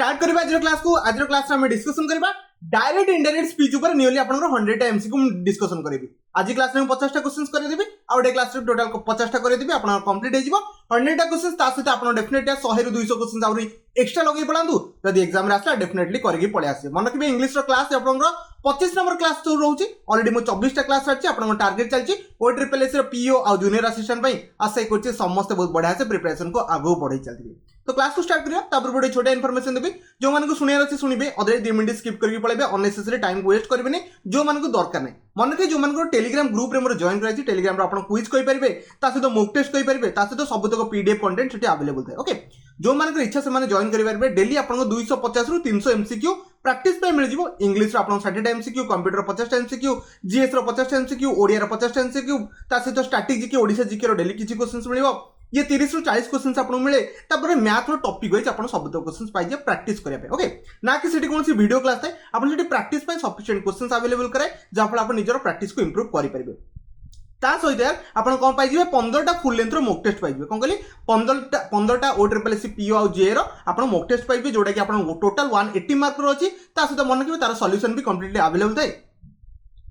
Start करबा आज class को। आज क्लास में डिस्कशन करबा डायरेक्ट इनडायरेक्ट स्पीच ऊपर नियरली आपनकर 100 टा एमसीक्यू डिस्कशन करबी। आज क्लास में 50 टा क्वेश्चंस कर देबी आ डे क्लास में टोटल 50 टा कर देबी आपन कंप्लीट हो जिवो 100 टा क्वेश्चंस ता सहित आपन डेफिनेटली 100 ରୁ 200 क्वेश्चंस आउरी एक्स्ट्रा लगे पड़ांदु जदी एग्जाम रे आसला डेफिनेटली करके पळे आसे। मन रखिबे इंग्लिश रो क्लास आपनकर 25 नंबर क्लास तो रहउची ऑलरेडी मो 24 टा क्लास आछि आपन टारगेट चलची ओ ट्रिपल एस रो पीओ आ जूनियर असिस्टेंट पई आशा करछि समस्त बहुत बढ़िया से प्रिपरेशन को आगो बढ़ाई चलती। तो क्लास को स्टार्ट करिया तापर बडे छोटा इन्फॉर्मेशन देबी जो मान को सुनियार अछि सुनिबे अदर 2 मिनिट स्किप करके पळेबे अननेसेसरी टाइम वेस्ट करबेनी जो मान को दरकार नै। मन के जो मान को टेलीग्राम ग्रुप रे मोर जॉइन कराइछि टेलीग्राम रे आपन क्विज कहि परिबे ता सहित मॉक टेस्ट कहि परिबे ता सहित सब तक पीडीएफ कंटेंट सेठी अवेलेबल थाए। ओके जो मान को इच्छा से माने जॉइन करि परिबे डेली आपन को 250 ରୁ 300 एमसीक्यू प्रैक्टिस पे मिल जिवो। इंग्लिश रो आपन 60 टा एमसीक्यू कंप्यूटर 50 टा एमसीक्यू जीएस रो 50 टा एमसीक्यू ओडिया रो 50 टा एमसीक्यू ता सहित स्टैटिक जीके ओडिसा जीके रो डेली किछि क्वेश्चंस मिलिबो। ये 30 ରୁ 40 क्वेश्चंस आपन मिले तापर मैथ रो टॉपिक होइछ आपन सब तो क्वेश्चंस पाइ जे प्रैक्टिस करिया पे। ओके ना कि सेठी कोनसी वीडियो क्लास थाए आपन सेठी प्रैक्टिस पे सफिशिएंट क्वेश्चंस अवेलेबल करे जा फल आपन निजरो प्रैक्टिस को इंप्रूव करि परिबे। ता सहित यार आपन कोन पाइ जिवे 15 टा फुल लेंथ रो मॉक टेस्ट पाइ जिवे कोन कहली 15 टा ओ ट्रिपल एस पीओ आ जे रो आपन मॉक टेस्ट पाइ जिवे जोडा कि आपन टोटल 180 मार्क रो अछि ता सहित मन कि तार सॉल्यूशन भी कंप्लीटली अवेलेबल थाए।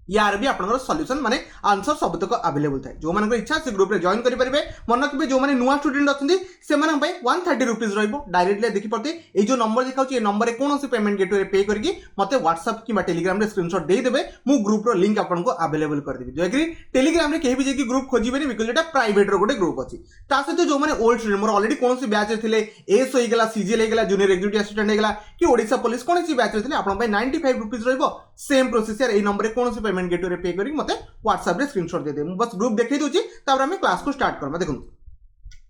यार भी आपन सॉल्यूशन माने आंसर सब तक अवेलेबल थाए। जो मान इच्छा से ग्रुप रे जॉइन करि परिबे। मन रखबे जो माने नुवा स्टूडेंट अछंती से माने भाई 130 रुपीस रहइबो डायरेक्टली देखि पड़ते ए जो नंबर दिखाउची ए नंबर रे कोनोसी पेमेंट गेटवे रे पे करके मते व्हाट्सएप किबा टेलीग्राम रे स्क्रीनशॉट दे देबे मु ग्रुप रो लिंक आपन को अवेलेबल कर देबी। जो एग्री टेलीग्राम रे केही भी जेकी ग्रुप खोजिबेनी बिकॉज़ एटा प्राइवेट रो गोटे ग्रुप अछि। ता सहित जो माने ओल्ड स्टूडेंट मोर ऑलरेडी कोनोसी बैच रे थिले एस होई गेला सीजीएल हे गेला जूनियर एग्जीक्यूटिव असिस्टेंट हे गेला कि ओडिसा पुलिस कोनोसी बैच रे थिले आपन भाई 95 रुपीस रहइबो सेम प्रोसेस यार ए नंबर रे कोनोसी पेमेंट गेटवे रे पे करी मते व्हाट्सएप रे स्क्रीनशॉट दे दे मु बस ग्रुप देखै दोची तापर हम क्लास को स्टार्ट करबा। देखो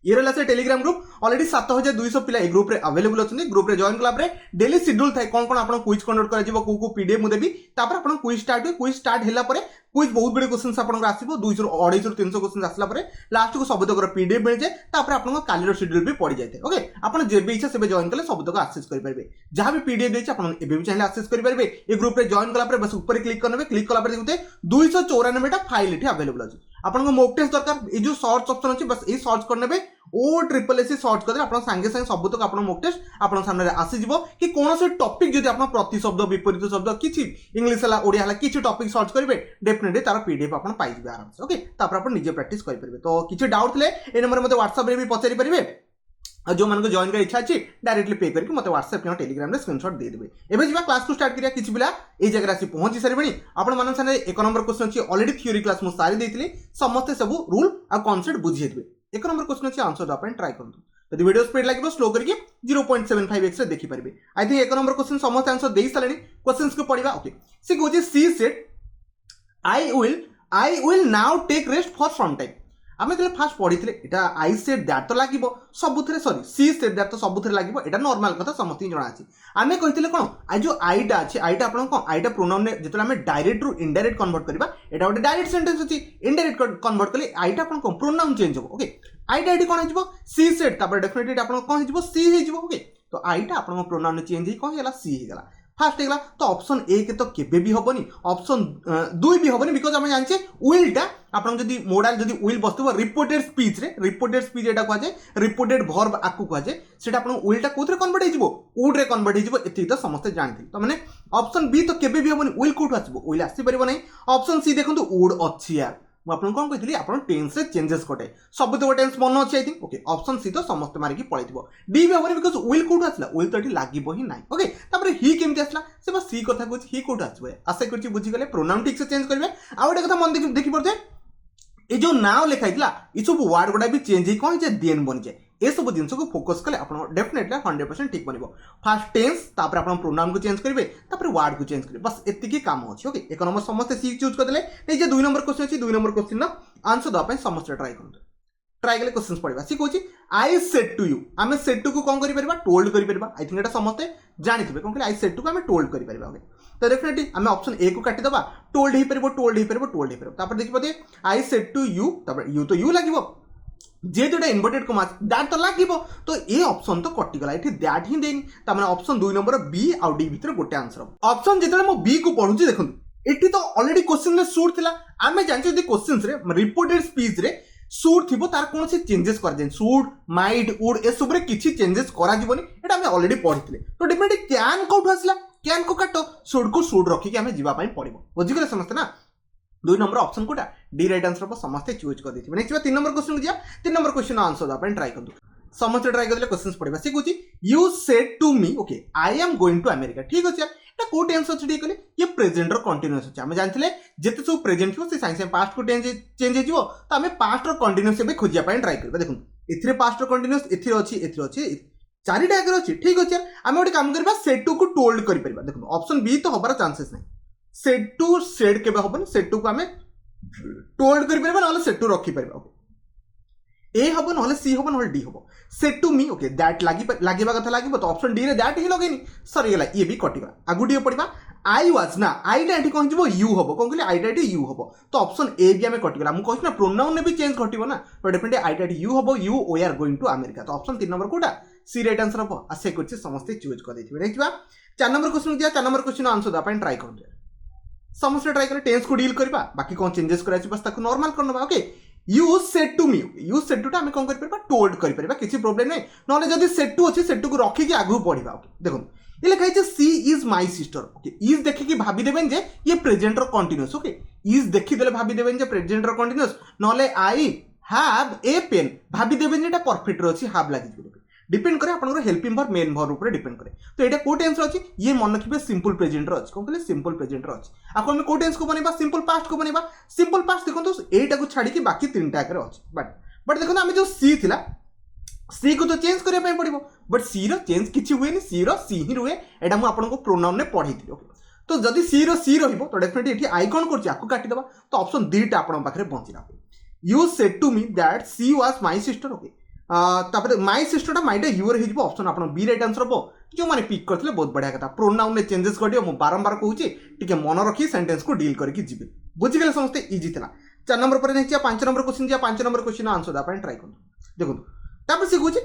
ये रहला से टेलीग्राम ग्रुप ऑलरेडी 7200 पिला ए ग्रुप रे अवेलेबल अछन। ग्रुप रे जॉइन कला परे डेली शेड्यूल थाए कोन कोन आपन क्विज कंडक्ट करा जिवो को पीडीएफ मु देबी तापर आपन क्विज स्टार्ट हैला परे क्विज बहुत बड़े क्वेश्चंस आपन आसीबो 200 ରୁ 250 ରୁ 300 क्वेश्चन आसला परे लास्ट को सब तक पीडीएफ मिल जाए तापर आपन काली रो शेड्यूल भी पड़ी जाय। ओके आपन जे भी इच्छा से जॉइन करले सब तक एक्सेस करि परबे जहां भी पीडीएफ देछि आपन एबे भी चाहे एक्सेस करि परबे। ए ग्रुप रे जॉइन कला परे बस ऊपर क्लिक करनेबे क्लिक कला परे देखते 294 टा फाइल एठी अवेलेबल अछि। आपन को मॉक टेस्ट दरकार ए जो सर्च ऑप्शन अछि बस ए सर्च करनेबे ओ ट्रिपल एस सर्च कर आपन संगे संगे सब तक आपन मॉक टेस्ट आपन सामने रे आसी जिवो कि कोनोसे टॉपिक जदि आपन प्रति शब्द विपरीत शब्द किछि इंग्लिश हला ओडिया हला किछि टॉपिक सर्च करिवे डेफिनेटली तार पीडीएफ आपन पाइ जिवे आराम से। ओके तापर आपन निजे प्रैक्टिस करि परिबे। तो किछि डाउट थले ए नंबर मते व्हाट्सएप रे भी पचारि परिबे आ जो मन को जॉइन कर इच्छा अछि डायरेक्टली पे करके मते व्हाट्सएप या टेलीग्राम रे स्क्रीनशॉट दे देबे। एबे जिबा क्लास को स्टार्ट करिया किछि बिला ए जगह आसी पहुंची सरबेनी आपन मन साने एक नंबर क्वेश्चन अछि ऑलरेडी थ्योरी क्लास मु सारी देइतली समस्त सब रूल आ कांसेप्ट बुझि हेतबे। एक नंबर क्वेश्चन अछि आंसर द अपन ट्राई करंतु यदि वीडियो स्पीड लागबो स्लो करके 0.75x रे देखि परिबे। आई थिंक एक नंबर क्वेश्चन समस्त आंसर देइ सलेनी क्वेश्चंस को पढिबा। ओके सी गोजे she said I will now take rest for some time आमे तले फास्ट पढितले एटा आई सेड दैट तो लागिबो सबुथरे सॉरी सी सेड दैट तो सबुथरे लागिबो एटा नॉर्मल कथा समथि जणा अछि। आमे कहितले कोन आ जो आईटा अछि आईटा आपन कोन आईटा प्रोनाउन ने जेतले आमे डायरेक्ट रु इनडायरेक्ट कन्वर्ट करबा एटा गोटे डायरेक्ट सेंटेंस अछि इनडायरेक्ट कन्वर्ट करले आईटा आपन कोन प्रोनाउन चेंज हो। ओके आईटा एटी कोन हिजबो सी सेड तापर डेफिनेटली आपन कोन हिजबो सी हिजबो। ओके तो आईटा आपन प्रोनाउन चेंज हि कोन हैला सी हिगला फास्ट हेगला। तो ऑप्शन ए के तो केबे भी होबनी ऑप्शन 2 भी होबनी बिकॉज़ हम जानछे विल टा आपन जदी मोडाल जदी विल बस्तबो रिपोर्टेड स्पीच एटा को जाय रिपोर्टेड वर्ब आकु को जाय सेटा आपन विल टा कोथरे कन्वर्ट हिजबो वुड रे कन्वर्ट हिजबो एति तो समस्त जानथि। तो माने ऑप्शन बी तो केबे भी होबनी विल कोठ आसीबो विल आसी परिबो नै। ऑप्शन सी देखंतु वुड अछि यार मु आपन कोन कहितली आपन टेंस रे चेंजेस कोटे सब तो टेंस मन अछि I think. Okay option C तो समस्त मारि की पळैथिबो डी भी होबनी बिकॉज़ विल कोठ आसला विल तो एठी लागिबो ही नाही। ओके तापर ही केमति आसला से बस सी कथा कुछ ही कोठ आछबो आशा करछि बुझि गले प्रोनाउन ठीक से चेंज करबे। आ ओटे कथा मन देखि पड़ते ए जो नाउ लिखाइतला ई सब वर्ड गुडा भी चेंज ही कोन जे देन बन जाय ए सब जिंस को फोकस कले आपन डेफिनेटली 100% ठीक बनिबो। फर्स्ट टेंस तापर आपन प्रोनाउन को चेंज करिवे तापर वर्ड को चेंज करिवे बस एति की काम अछि। ओके एक नंबर समस्त सी चूज कर देले ए जे 2 नंबर क्वेश्चन अछि 2 नंबर क्वेश्चन ना आंसर द अपन समस्त ट्राई करंतु ट्राई कले क्वेश्चंस पढिबा। सी कहूची आई सेड टू यू आमे सेड टू को कोन करि परबा टोल्ड करि परबा। आई थिंक एटा समस्त जानिथिबे कोन कि आई सेड टू को आमे टोल्ड करि परबा। ओके तो डेफिनेटली आमे ऑप्शन ए को काटि दबा टोल्ड ही परबो तापर देखि पदे आई सेड टू यू तापर यू तो यू लागिबो जे जोटा इन्वर्टेड कॉमा दैट तो लागिबो तो ए ऑप्शन तो कटि गला एठी दैट ही देनी त माने ऑप्शन 2 नंबर बी आ डी भीतर गोटे आंसर ऑप्शन जेतले मो बी को पढुची देखंतु एठी तो ऑलरेडी क्वेश्चन में शूट थिला आमे जानछु जे क्वेश्चंस रे रिपोर्टेड स्पीच रे सुड थी तार कौन चेंजेस कर सुड माइट वुड ए सब किसी चेंजेस कराଯିबनी एटा हम ऑलरेडी पढ़ी तो डेफिनेटली कैन कौट आसला कैन को काट सुड को सुड रखिक आम जावाई पड़ो बुझीगले समस्ते ना 2 नंबर ऑप्शन कोटा डी राइट आंसर पर समस्ते चूज कर देथिबे नेक्स्ट 3 नंबर क्वेश्चन को 3 नंबर क्वेश्चन आंसर दबा ट्राई करदु समस्त ट्राई करले क्वेश्चंस पढ़िबा से कहूची you said to me okay I am going to America ठीक अछि एटा को टेंस अछि ठीक कहले ये प्रेजेंट रो कंटीन्यूअस अछि हम जानथिले जते सब प्रेजेंट हो से साइंस पास्ट को चेंज हे जिवो तो हमें पास्ट रो कंटीन्यूअस बे खोजिया पय ट्राई करबा देखु एथिरे पास्ट रो कंटीन्यूअस एथिरे अछि चारिटा आगे अछि ठीक अछि हम ओडी काम करबा सेड टू को टोल्ड करि परबा देखु ऑप्शन बी तो होबार चांसेस नै सेड टू सेड केबे होबन सेड टू को हमें टोल्ड करि परबा नले सेड टू रखि परबा ए हबो नले सी हबो नले डी हबो said to me okay that लागिबा कथा लागिबो तो ऑप्शन डी रे दैट ही लगेनी सरी गेला ये भी कटिबा आगुडी पड़िबा आई वाज ना आई टा एठी कोन जिवो यू हबो कोन कहले आई टा एठी यू हबो तो ऑप्शन ए भी हमें कटिगला हम कहछ ना प्रोनाउन ने भी चेंज कटिबो ना तो डेफिनेटली आई टा एठी यू हबो you we are going to America तो ऑप्शन 3 नंबर कोटा सी राइट आंसर हबो आसे कुछ समस्त चूज कर देथिबे नेक्स्ट बा 4 नंबर क्वेश्चन दिया 4 नंबर क्वेश्चन आंसर दा पय ट्राई करदे समस्त ट्राई करे टेंस को डील करबा बाकी कोन चेंजेस कराछि बस ताको नॉर्मल करनबा okay you said to me you said to टा हमें कोन कर परबा टोल्ड कर परबा किछि प्रॉब्लम नै नले जदी सेड टू अछि सेड टू को रखि के आगु पढिबा ओके देखो ये लिखा है she is my sister okay is देखि कि भाबी देबेन जे ये प्रेजेंट रो कंटीन्यूअस ओके इज देखि देले भाबी देबेन जे प्रेजेंट रो कंटीन्यूअस नले आई हैव ए पेन भाबी देबेन जेटा परफेक्ट रो अछि हैव लागि डिपेंड करे आपन हेल्पिंग वर्ब मेन वर्ब ऊपर डिपेंड करे तो एटा को टेंस अछि ये मन रखिबे सिंपल प्रेजेंट रो अछि कोन कहले सिंपल प्रेजेंट रो अछि आपन में को टेंस को बनेबा सिंपल पास्ट को बनेबा सिंपल पास्ट देखो तो एटा को छाडी कि बाकी तीनटा आकर अछि बट देखो ना हम जो सी थिला सी को तो चेंज करिया पय पड़िबो बट सी रो चेंज किछि हुए नि सी रो सी ही रुए एटा मु आपन को प्रोनाउन ने पढी थी ओके तो जदी सी रहिबो तो डेफिनेटली एठी आई कोन करछि आकु काटी देबा तो ऑप्शन डी टा आपन पाखरे पहुंचिला you said to me that she was my sister okay तापर माय सिस्टर टा माइटा यूर हे जिवो ऑप्शन आपन बी राइट आंसर हबो जो माने पिक करथले बहुत बढ़िया कथा प्रोनाउन ने चेंजेस कर दियो मु बारंबार कहूची टिके मन रखी सेंटेंस को डील करके जिबे बुझि गेले समस्त इजी थिला 4 नंबर पर नेक्स्ट 5 नंबर क्वेश्चन दिया 5 नंबर क्वेश्चन आंसर दा पय ट्राई करू देखो तापर से कहूची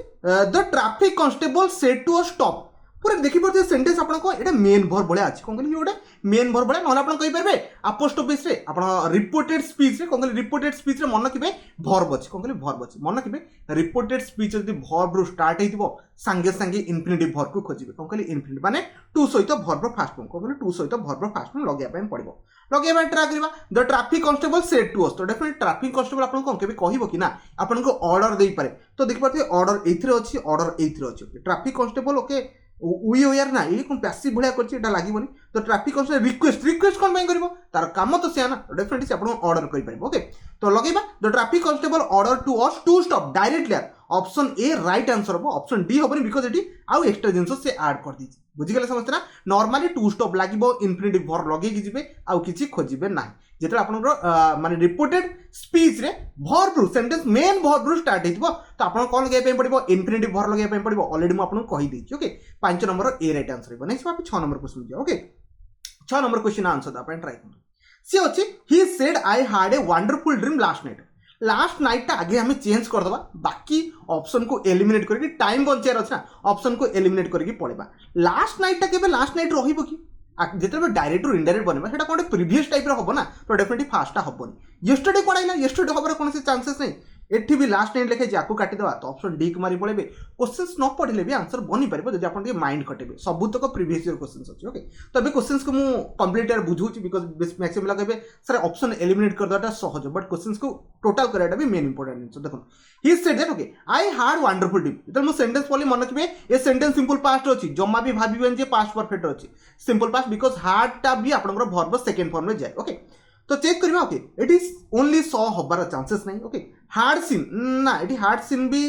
the traffic constable said to a stop पूरा देखि परते सेंटेंस आपन को एटा मेन वर्ब बळे अछि कोन कहली ओडे मेन वर्ब बळे नहले आपन कहि परबे अपोस्ट्रोफिस रे आपन रिपोर्टेड स्पीच रे कोन कहली रिपोर्टेड स्पीच रे मन किबे वर्ब अछि कोन कहली वर्ब अछि मन किबे रिपोर्टेड स्पीच जदी वर्ब रो स्टार्ट हेतिबो संगे संगे इंफिनिटिव वर्ब को खोजिबे कोन कहली इंफिनिटिव माने टू सहित वर्ब रो फर्स्ट फॉर्म कोन कहली टू सहित वर्ब रो फर्स्ट फॉर्म लगिया पय पड़िबो लगिया ट्राई करबा the traffic constable said to us तो डेफिनेटली ट्रैफिक कांस्टेबल आपन को केबे कहिबो कि ना आपन को ऑर्डर देई पारे तो देखि परते ऑर्डर एथिरे अछि ऑर्डर एथिरे अछि ट्रैफिक कांस्टेबल ओके वी यार ना ये कोन पैसिव भलिया करछि एटा लागिबोनी तो ट्रैफिक कांस्टेबल रिक्वेस्ट कोन पय करबो तार काम तो से ना डेफिनेटली आपन ऑर्डर करि परबो ओके तो लगेबा the traffic constable order to us to stop directly option A right answer हो ऑप्शन डी होबनी बिकॉज़ एटी आउ एक्स्ट्रा जिंस से ऐड कर दीछि बुझि गेले समझते ना नॉर्मली टू स्टॉप लागिबो इंफिनिटिव वर्ब लगे कि जिबे आउ किछि खोजिबे ना जेतला आपन माने रिपोर्टेड स्पीच रे वर्ब रू सेंटेंस मेन वर्ब रू स्टार्ट हेतिबो तो आपन कोन लगे पय पड़िबो इंफिनिटिव वर्ब लगे पय पड़िबो ऑलरेडी मु आपन कहि देछि okay 5 number A right answer हेबो नेक्स्ट बाप 6 नंबर क्वेश्चन दिया ओके 6 नंबर क्वेश्चन आंसर दा अपन ट्राई करू सी अछि he said I had a wonderful dream last night टा आगे हमें चेंज कर दबा बाकी ऑप्शन को एलिमिनेट करके टाइम बंचेर अछि ना ऑप्शन को एलिमिनेट करके पड़ेबा लास्ट नाइट टा केबे लास्ट नाइट रहिबो कि जेते डायरेक्ट रु इनडायरेक्ट बनबा सेटा कोन प्रीवियस टाइप रो हबो ना तो डेफिनेटली फास्ट टा हबोनी यस्टरडे कोन आइला यस्टरडे हबर कोन से चांसेस नै एठी भी लास्ट नाइट लिखे जाकू काटी देबा तो ऑप्शन डी के मारी पळेबे क्वेश्चंस न पढिले भी आंसर बनि परबो जदि आपन के माइंड कटेबे सबुतक प्रीवियस ईयर क्वेश्चंस अछि ओके तो अबे क्वेश्चंस को मु कंप्लीट यार बुझुची बिकॉज़ मैक्सिमम लगेबे सर ऑप्शन एलिमिनेट कर दटा सहज बट क्वेश्चंस को टोटल कराटा भी मेन इंपोर्टेंट आंसर देखो he said that okay I had wonderful dream तो मु सेंटेंस पढली मन रखबे ए सेंटेंस सिंपल पास्ट अछि जम्मा भी भाबिबेन जे पास्ट परफेक्ट अछि सिंपल पास्ट बिकॉज़ हैड टा भी आपन वर्ब सेकंड फॉर्म में जाय ओके तो चेक करबा ओके इट इज ओनली सॉ हबार चांसेस नहीं ओके हार्ड सीन ना इट हार्ड सीन भी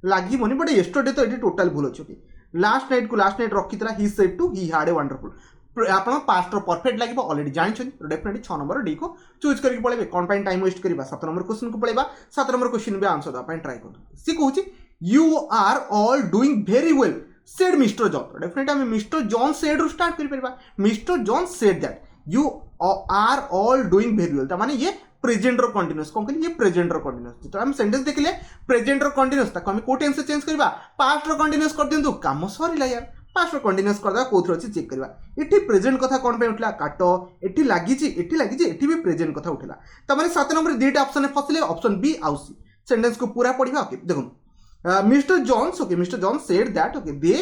लागी बनी बट यस्टरडे तो इट टोटल भूल अछि ओके लास्ट नाइट रखितला he said to he had a wonderful आपन पास्ट रो परफेक्ट लागिबो ऑलरेडी जानि छन तो डेफिनेटली 6 नंबर डी को चूज करके पळेबे कोन पाइन टाइम वेस्ट करबा 7 नंबर क्वेश्चन को पळेबा 7 नंबर क्वेश्चन भी आंसर दा पाइन ट्राई कर सी कहूची you are all doing very well said Mister John definitely हम मिस्टर जॉन सेड रो स्टार्ट करि परबा Mister John said that you are all doing very well माने ये प्रेजेंट रो कंटीन्यूअस कोन कहली ये प्रेजेंट रो कंटीन्यूअस तो हम सेंटेंस देखले प्रेजेंट रो कंटीन्यूअस ताको हम को टेंस से चेंज करबा पास्ट रो कंटीन्यूअस कर दियंतु काम सरीला यार पास्ट रो कंटीन्यूअस कर दा कोथरो अछि चेक करबा एठी प्रेजेंट कथा कोन पे उठला काटो एठी लागी छी एठी भी प्रेजेंट कथा उठला त माने 7 नंबर डेट ऑप्शन में फसले ऑप्शन बी आउ सी सेंटेंस को पूरा पढ़िबा ओके देखो Mister Johns okay Mister Johns said that okay they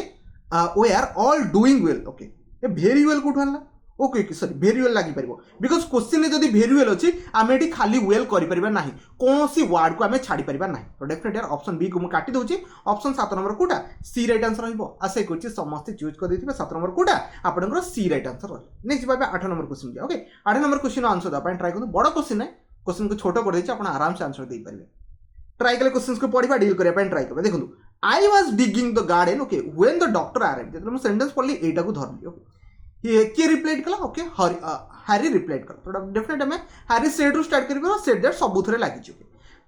were all doing well okay a very well कोठु आनला okay okay sorry very well लागि परिबो बिकॉज़ क्वेश्चन ने जदी वेरी वेल अछि आमे एटी खाली वेल करि परिबा नाही कोनोसी वर्ड को आमे छाडी परिबा नाही तो डेफिनेटली ऑप्शन बी को म काटी दोछि ऑप्शन 7 नंबर कोटा सी राइट आंसर रहइबो आसे कोछि समस्त चूज कर देथिबे 7 नंबर कोटा आपनकर सी राइट आंसर रहइबो नेक्स्ट बाबे 8 नंबर क्वेश्चन दिया ओके 8 नंबर क्वेश्चन आंसर दा पाइन ट्राई करू बड़ क्वेश्चन है क्वेश्चन को छोटो कर देछि आपण आराम से आंसर दे परिबे ट्राई कले क्वेश्चंस को पढिबा डील करिया पाइन ट्राई करबे देखंतु I was digging the garden okay when the doctor arrived जब हम सेंटेंस पढली एटा को धरली ओके किए रिप्लाइड कला ओके हैरी रिप्लाइड कला तो डेफिनेट हमें हैरी सेड रु स्टार्ट करिबो सेड दैट सबुथरे लागि छि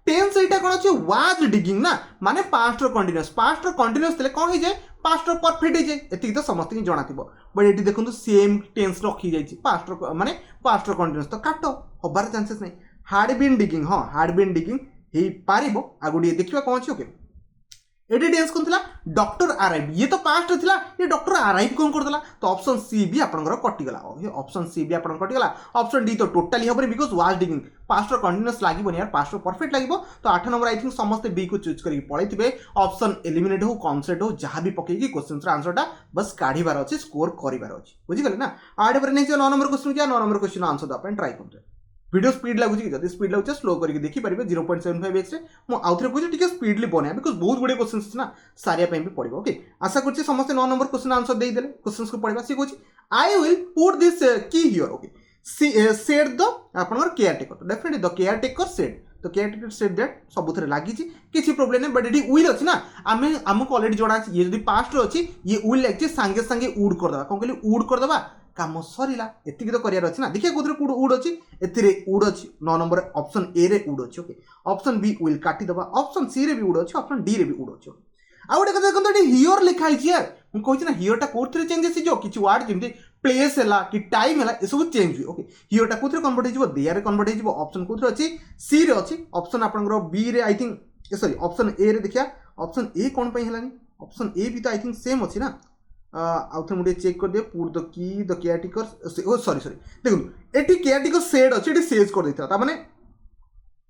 टेंस एटा कोन अछि वाज डिगिंग ना माने पास्ट रो कंटीन्यूअस तले कोन हे जाय पास्ट रो परफेक्ट हे जाय एति तो समस्त की जणा थिबो बट एटी देखंतु सेम टेंस रखी जाय छि पास्ट रो माने पास्ट रो कंटीन्यूअस तो काटो होबार चांसेस नै हैड बीन डिगिंग हां हैड बीन डिगिंग हे पारिबो आगुडी देखिबा कोन अछि ओके एटी टेंस कोन थिला डॉक्टर अराइव ये तो पास्ट थिला ये डॉक्टर अराइव कोन करदला तो ऑप्शन सी भी आपनकर कटि गला ये ऑप्शन सी भी आपन कटि गला ऑप्शन डी तो टोटली हबरे बिकॉज़ वाज डिगिंग पास्ट रो कंटीन्यूअस लागिबो यार पास्ट रो परफेक्ट लागिबो तो 8 नंबर आई थिंक समस्त बी को चूज करी पळैथिबे ऑप्शन एलिमिनेट हो कॉन्सेप्ट हो जहां भी पकेगी क्वेश्चन रा आंसर टा बस काढिबार अछि स्कोर करिबार अछि बुझि गले ना आडे पर नेक्स्ट 9 नंबर क्वेश्चन क्या 9 नंबर क्वेश्चन आंसर दा अपन ट्राई करते वीडियो स्पीड लागुची कि जदी स्पीड लागुची स्लो करके देखि परिबे 0.75x रे मो आउथरे कोछि टिके स्पीडली बने बिकॉज़ बहुत बडे क्वेश्चंस ना सारिया पे भी पड़िबो ओके आशा करछि समस्त 9 नंबर क्वेश्चन आंसर देई देले क्वेश्चंस को पढिबा सी कोछि I will put this key here okay said the आपनर caretaker definitely the caretaker said तो केयर टेकर सेड दैट सबुथरे लागि छि किछि प्रॉब्लम नै बट एडी विल अछि ना हमको ऑलरेडी जणा अछि ये जदी पास्ट रो अछि ये विल लागि संगे संगे उड कर दबा कोन कहली उड कर दबा काम सरीला एतिक तो करियार अछि ना देखिए कोथरे कुड उड अछि एतिरे उड अछि 9 नंबर ऑप्शन ए रे उड अछि ओके ऑप्शन बी विल काटी दबा ऑप्शन सी रे भी उड अछि ऑप्शन डी रे भी उड अछि आ गोटे कथा देखंतो एटी हियर लिखा अछि यार हम कहछि ना हियर टा कोथरे चेंजेस जो किछि वर्ड जेमति प्लेस हला कि टाइम हला ए सब चेंज हुई ओके हियर टा कोथरे कन्वर्ट हिजबो देयर रे कन्वर्ट हिजबो ऑप्शन कोथरे अछि सी रे अछि ऑप्शन आपनकर बी रे I think sorry option A रे देखिया ऑप्शन ए कोन पई हलानी ऑप्शन ए भी तो आई थिंक सेम अछि ना आउथे मुडे चेक कर दे put the caretaker oh sorry देखो एटी केयर टेकर सेड अछि एटी सेज कर देता ता माने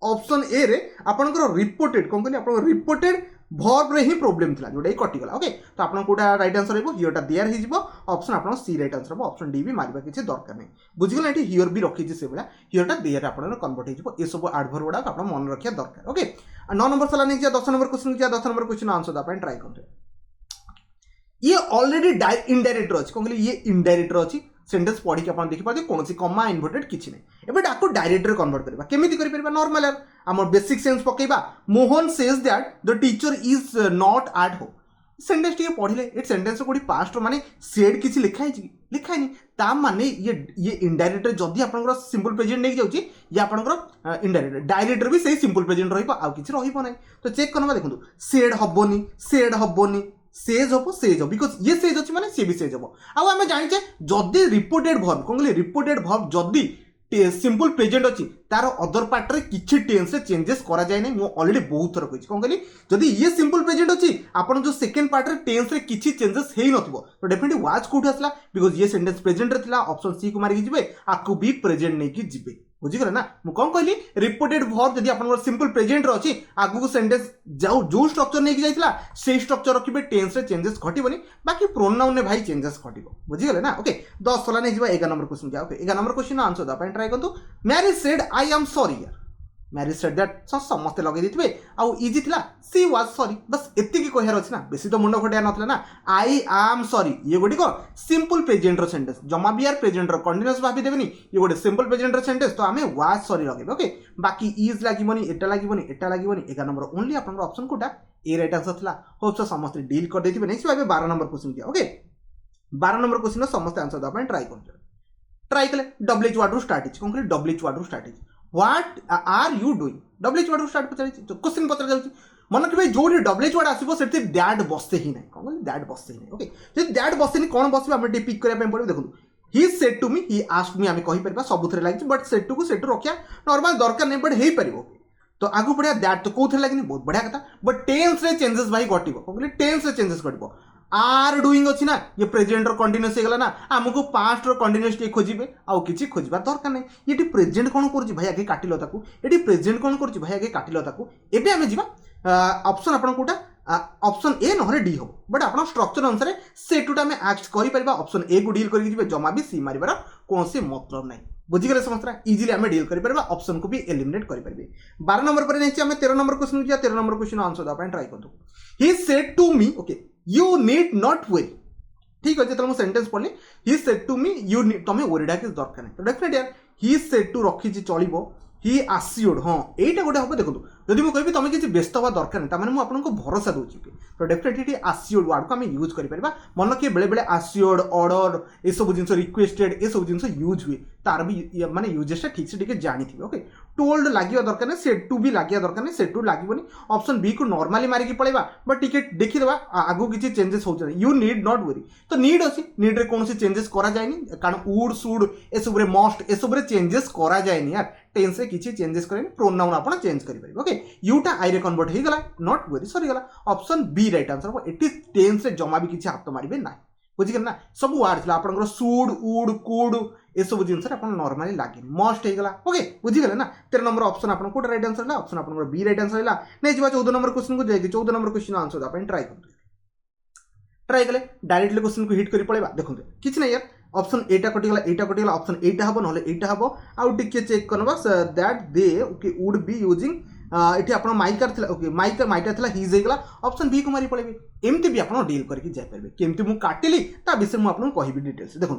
ऑप्शन ए रे आपनकर रिपोर्टेड कोन कहली आपन रिपोर्टेड वर्ब रे ही प्रॉब्लम थिला जोडे कटि गला ओके तो आपन कोटा राइट आंसर हेबो हियर टा देयर हि जिवो ऑप्शन आपन सी राइट आंसर हेबो ऑप्शन डी भी मारिबा किछि दरकार नै बुझि गेला एटी हियर भी रखि छि से बेला हियर टा देयर आपन कन्वर्ट हि जिवो ए सब एडवर्ब गुडा आपन मन रखिया दरकार ओके 9 नंबर सला नै 10 number question 10 number question answer दा अपन ट्राई करते ये ऑलरेडी इनडायरेक्ट अछि कोन कहली ये इनडायरेक्ट अछि सेंटेंस पढी के अपन देखि पाते कोनसी कॉमा इन्वर्टेड किछि नै एबे डाको डायरेक्ट रे कन्वर्ट करबा केमिति करि परबा नॉर्मल यार हमर बेसिक सेंस पकेबा Mohan says that the teacher is not at home sentence टिके पढिले ए सेंटेंस कोडी पास्ट माने सेड किछि लिखाइ छि लिखाइ नि ता माने ये इनडायरेक्ट जदी आपनकर सिंपल प्रेजेंट नै जाउची या आपनकर इनडायरेक्ट डायरेक्ट भी सही सिंपल प्रेजेंट रहिबो आ किछि रहिबो नै तो चेक करबा देखंतु सेड हबोनी सेज हो बिकॉज ये सेज अच्छी माने सी भी सेज हो आउ आम जाने जदि रिपोर्टेड वर्ब कौन कहले रिपोर्टेड वर्ब जदि सिंपल प्रेजेंट अच्छी तार अदर पार्ट रे किछि टेंस रे चेंजेस करा जाय नै मो ऑलरेडी बहुत थर कहि कौन कहली जदि ये सिंपल प्रेजेंट अच्छी आपन जो सेकंड पार्ट रे टेंस रे किछि चेंजेस हेई नथबो तो डेफिनेटली वाज कोठ आसला बिकॉज ये सेंटेंस प्रेजेंट रे थिला ऑप्शन सी को मारि के जिवे आकु भी प्रेजेंट नै कि जिवे बुझी गले ना मु कोन कहली रिपोर्टेड वर्ब जदि आपन सिंपल प्रेजेंट रो अछि आगु को सेंटेंस जाउ जो स्ट्रक्चर नै कि जाइतला से स्ट्रक्चर रखिबे टेंस रे चेंजेस घटिबोनी बाकी प्रोनाउन ने भाई चेंजेस घटिबो बुझी गले ना ओके 10 सला नै जिबा 11 नंबर क्वेश्चन जा ओके 11 नंबर क्वेश्चन आंसर दा अपन ट्राई करतु Mary said I am sorry यार मैरी सेड दैट समस्त लगे दितबे आउ इजी थिला सी वाज सॉरी बस एति की कहर अछि ना बेसी तो मुंडो खटिया नथला ना आई एम सॉरी ये गोडी को सिंपल प्रेजेंट रो सेंटेंस जमा बियार प्रेजेंट रो कंटीन्यूअस भाबी देबनी ये गोडी सिंपल प्रेजेंट रो सेंटेंस तो हमें वाज सॉरी लगेबे ओके बाकी इज लागिबनी एटा लागिबनी 11 नंबर ओनली आपन ऑप्शन कोटा ए राइट आंसर थिला होप सो समस्त डील कर देथिबे नेक्स्ट भाबे 12 नंबर क्वेश्चन किया ओके 12 नंबर क्वेश्चन समस्त आंसर दा अपन ट्राई करते ट्राई कले डब्ल्यूएच वर्ड रो स्टार्ट इज कोन कहले डब्ल्यूएच वर्ड रो start is what are you doing WH word रो स्टार्ट पचारि तो क्वेश्चन पचार जाउची मन के जो डब्ल्यूएच वर्ड आसीबो सेति दैट बसते ही नै कोन कहले दैट बसते ही नै ओके जे दैट बसते नि कोन बसबे हम पिक करिया पे पड़े देखु he said to me he asked me आमे कहि परबा सबुथरे लागि बट सेड टू को सेड टू रखिया नॉर्मल दरकार नै बट हेई परिबो तो आगु बढ़िया दैट तो कोथरे लागि बहुत बढ़िया कथा बट टेंस रे चेंजेस भाई घटिबो कोन कहले टेंस रे चेंजेस घटिबो आर डुईंग अच्छी ना ये प्रेजेंट कंटिन्यूस होगा ना आमको पास्ट कंटिन्यूस टे खोजे आउ कि खोजार दरकार ना ये प्रेजेंट कौन कर भाई आगे काटिल ताकू ये प्रेजेंट कौन कर भाई आगे काटिल ताकू एबे आमे जीवा ऑप्शन आपन कोटा ऑप्शन ए नहरे डी हो बट आप स्ट्रक्चर अनुसार से टूटा आम एक्ट कर ऑप्शन ए को डील करके जमा भी सी मारिबार कौन मतलब ना बुझीगले समस्या इजिली आम डील कर ऑप्शन को भी एलिमिनेट करेंगे 12 नंबर पर नहीं आम 13 नंबर क्वेश्चन जा 13 नंबर क्वेश्चन आंसर देवाई ट्राई करूँ he said to me okay you need not worry ठीक अच्छे जो सेंटेंस पढ़ली he said to me you तुम वरीडा किसी दरकार नहीं तो डेफिनेट यार ही सेड टू रखी चलो ही आस्योर्ड हाँ यहीटा गोटे हम देखो जदि मुझे कहि तुम किसी व्यस्त हवा दरकार नहीं तमें आपको भरोसा दूसरी तो डेफिनेटली आस्योर्ड वार्ड को आम यूज कर मन किए बेले बेले आस्योर्ड ऑर्डर ये सब जिन रिक्वेस्टेड ये सब जिन यूज हुए तार भी माने यूजेसटा ठीक से जानी थी ओके टोल्ड लगे दरकार नहीं सेट टू भी लगे दरकार नहीं सेट टू लगे ऑप्शन बी को नॉर्मली मारिकी पड़ेगा बट टिके देखीदे आगू किसी चेंजेस हो यू नीड नॉट वरी तो नीड अच्छी नीड रे कौन चेंजेस करा जाएनी कारण वुड सुड ए सब मस्ट ए सब चेंजेस करा जाएनी यार टेंस रे किसी चेंजेस करें प्रोनाउन आप चेंज करेंगे ओके यूटा आई रे कन्वर्ट हो गला नॉट वरी सरीगला ऑप्शन बी राइट आंसर एटी टेंस रे जमा भी किसी हाथ मारे ना बुझिगल ना सब वार्ड थी आप सुड उड कुड ये सब जिन नॉर्मली लगे मस्ट होगा ओके बुझीगले ना 13 नंबर ऑप्शन आप राइट आंसर है ऑप्शन आप बी राइट आंसर है नहीं जी 14 नंबर क्वेश्चन को जाएगी 14 नंबर क्वेश्चन आंसर देवाई ट्राई कले डायरेक्टली क्वेश्चन को हिट कर पड़ेगा देखो किसी ना यार ऑप्शन एटा कटिगला ऑप्शन एटा हम ना एटा हम आउ टिके चेक करवा that they okay would be using ये आप माइकार थी ओके माइटा थी हिज होगा ऑप्शन बी को मारी पड़े एमती भी आप डील करके जापर केमती मुझे काटिली विषय मुझे कहबी डिटेल्स देखो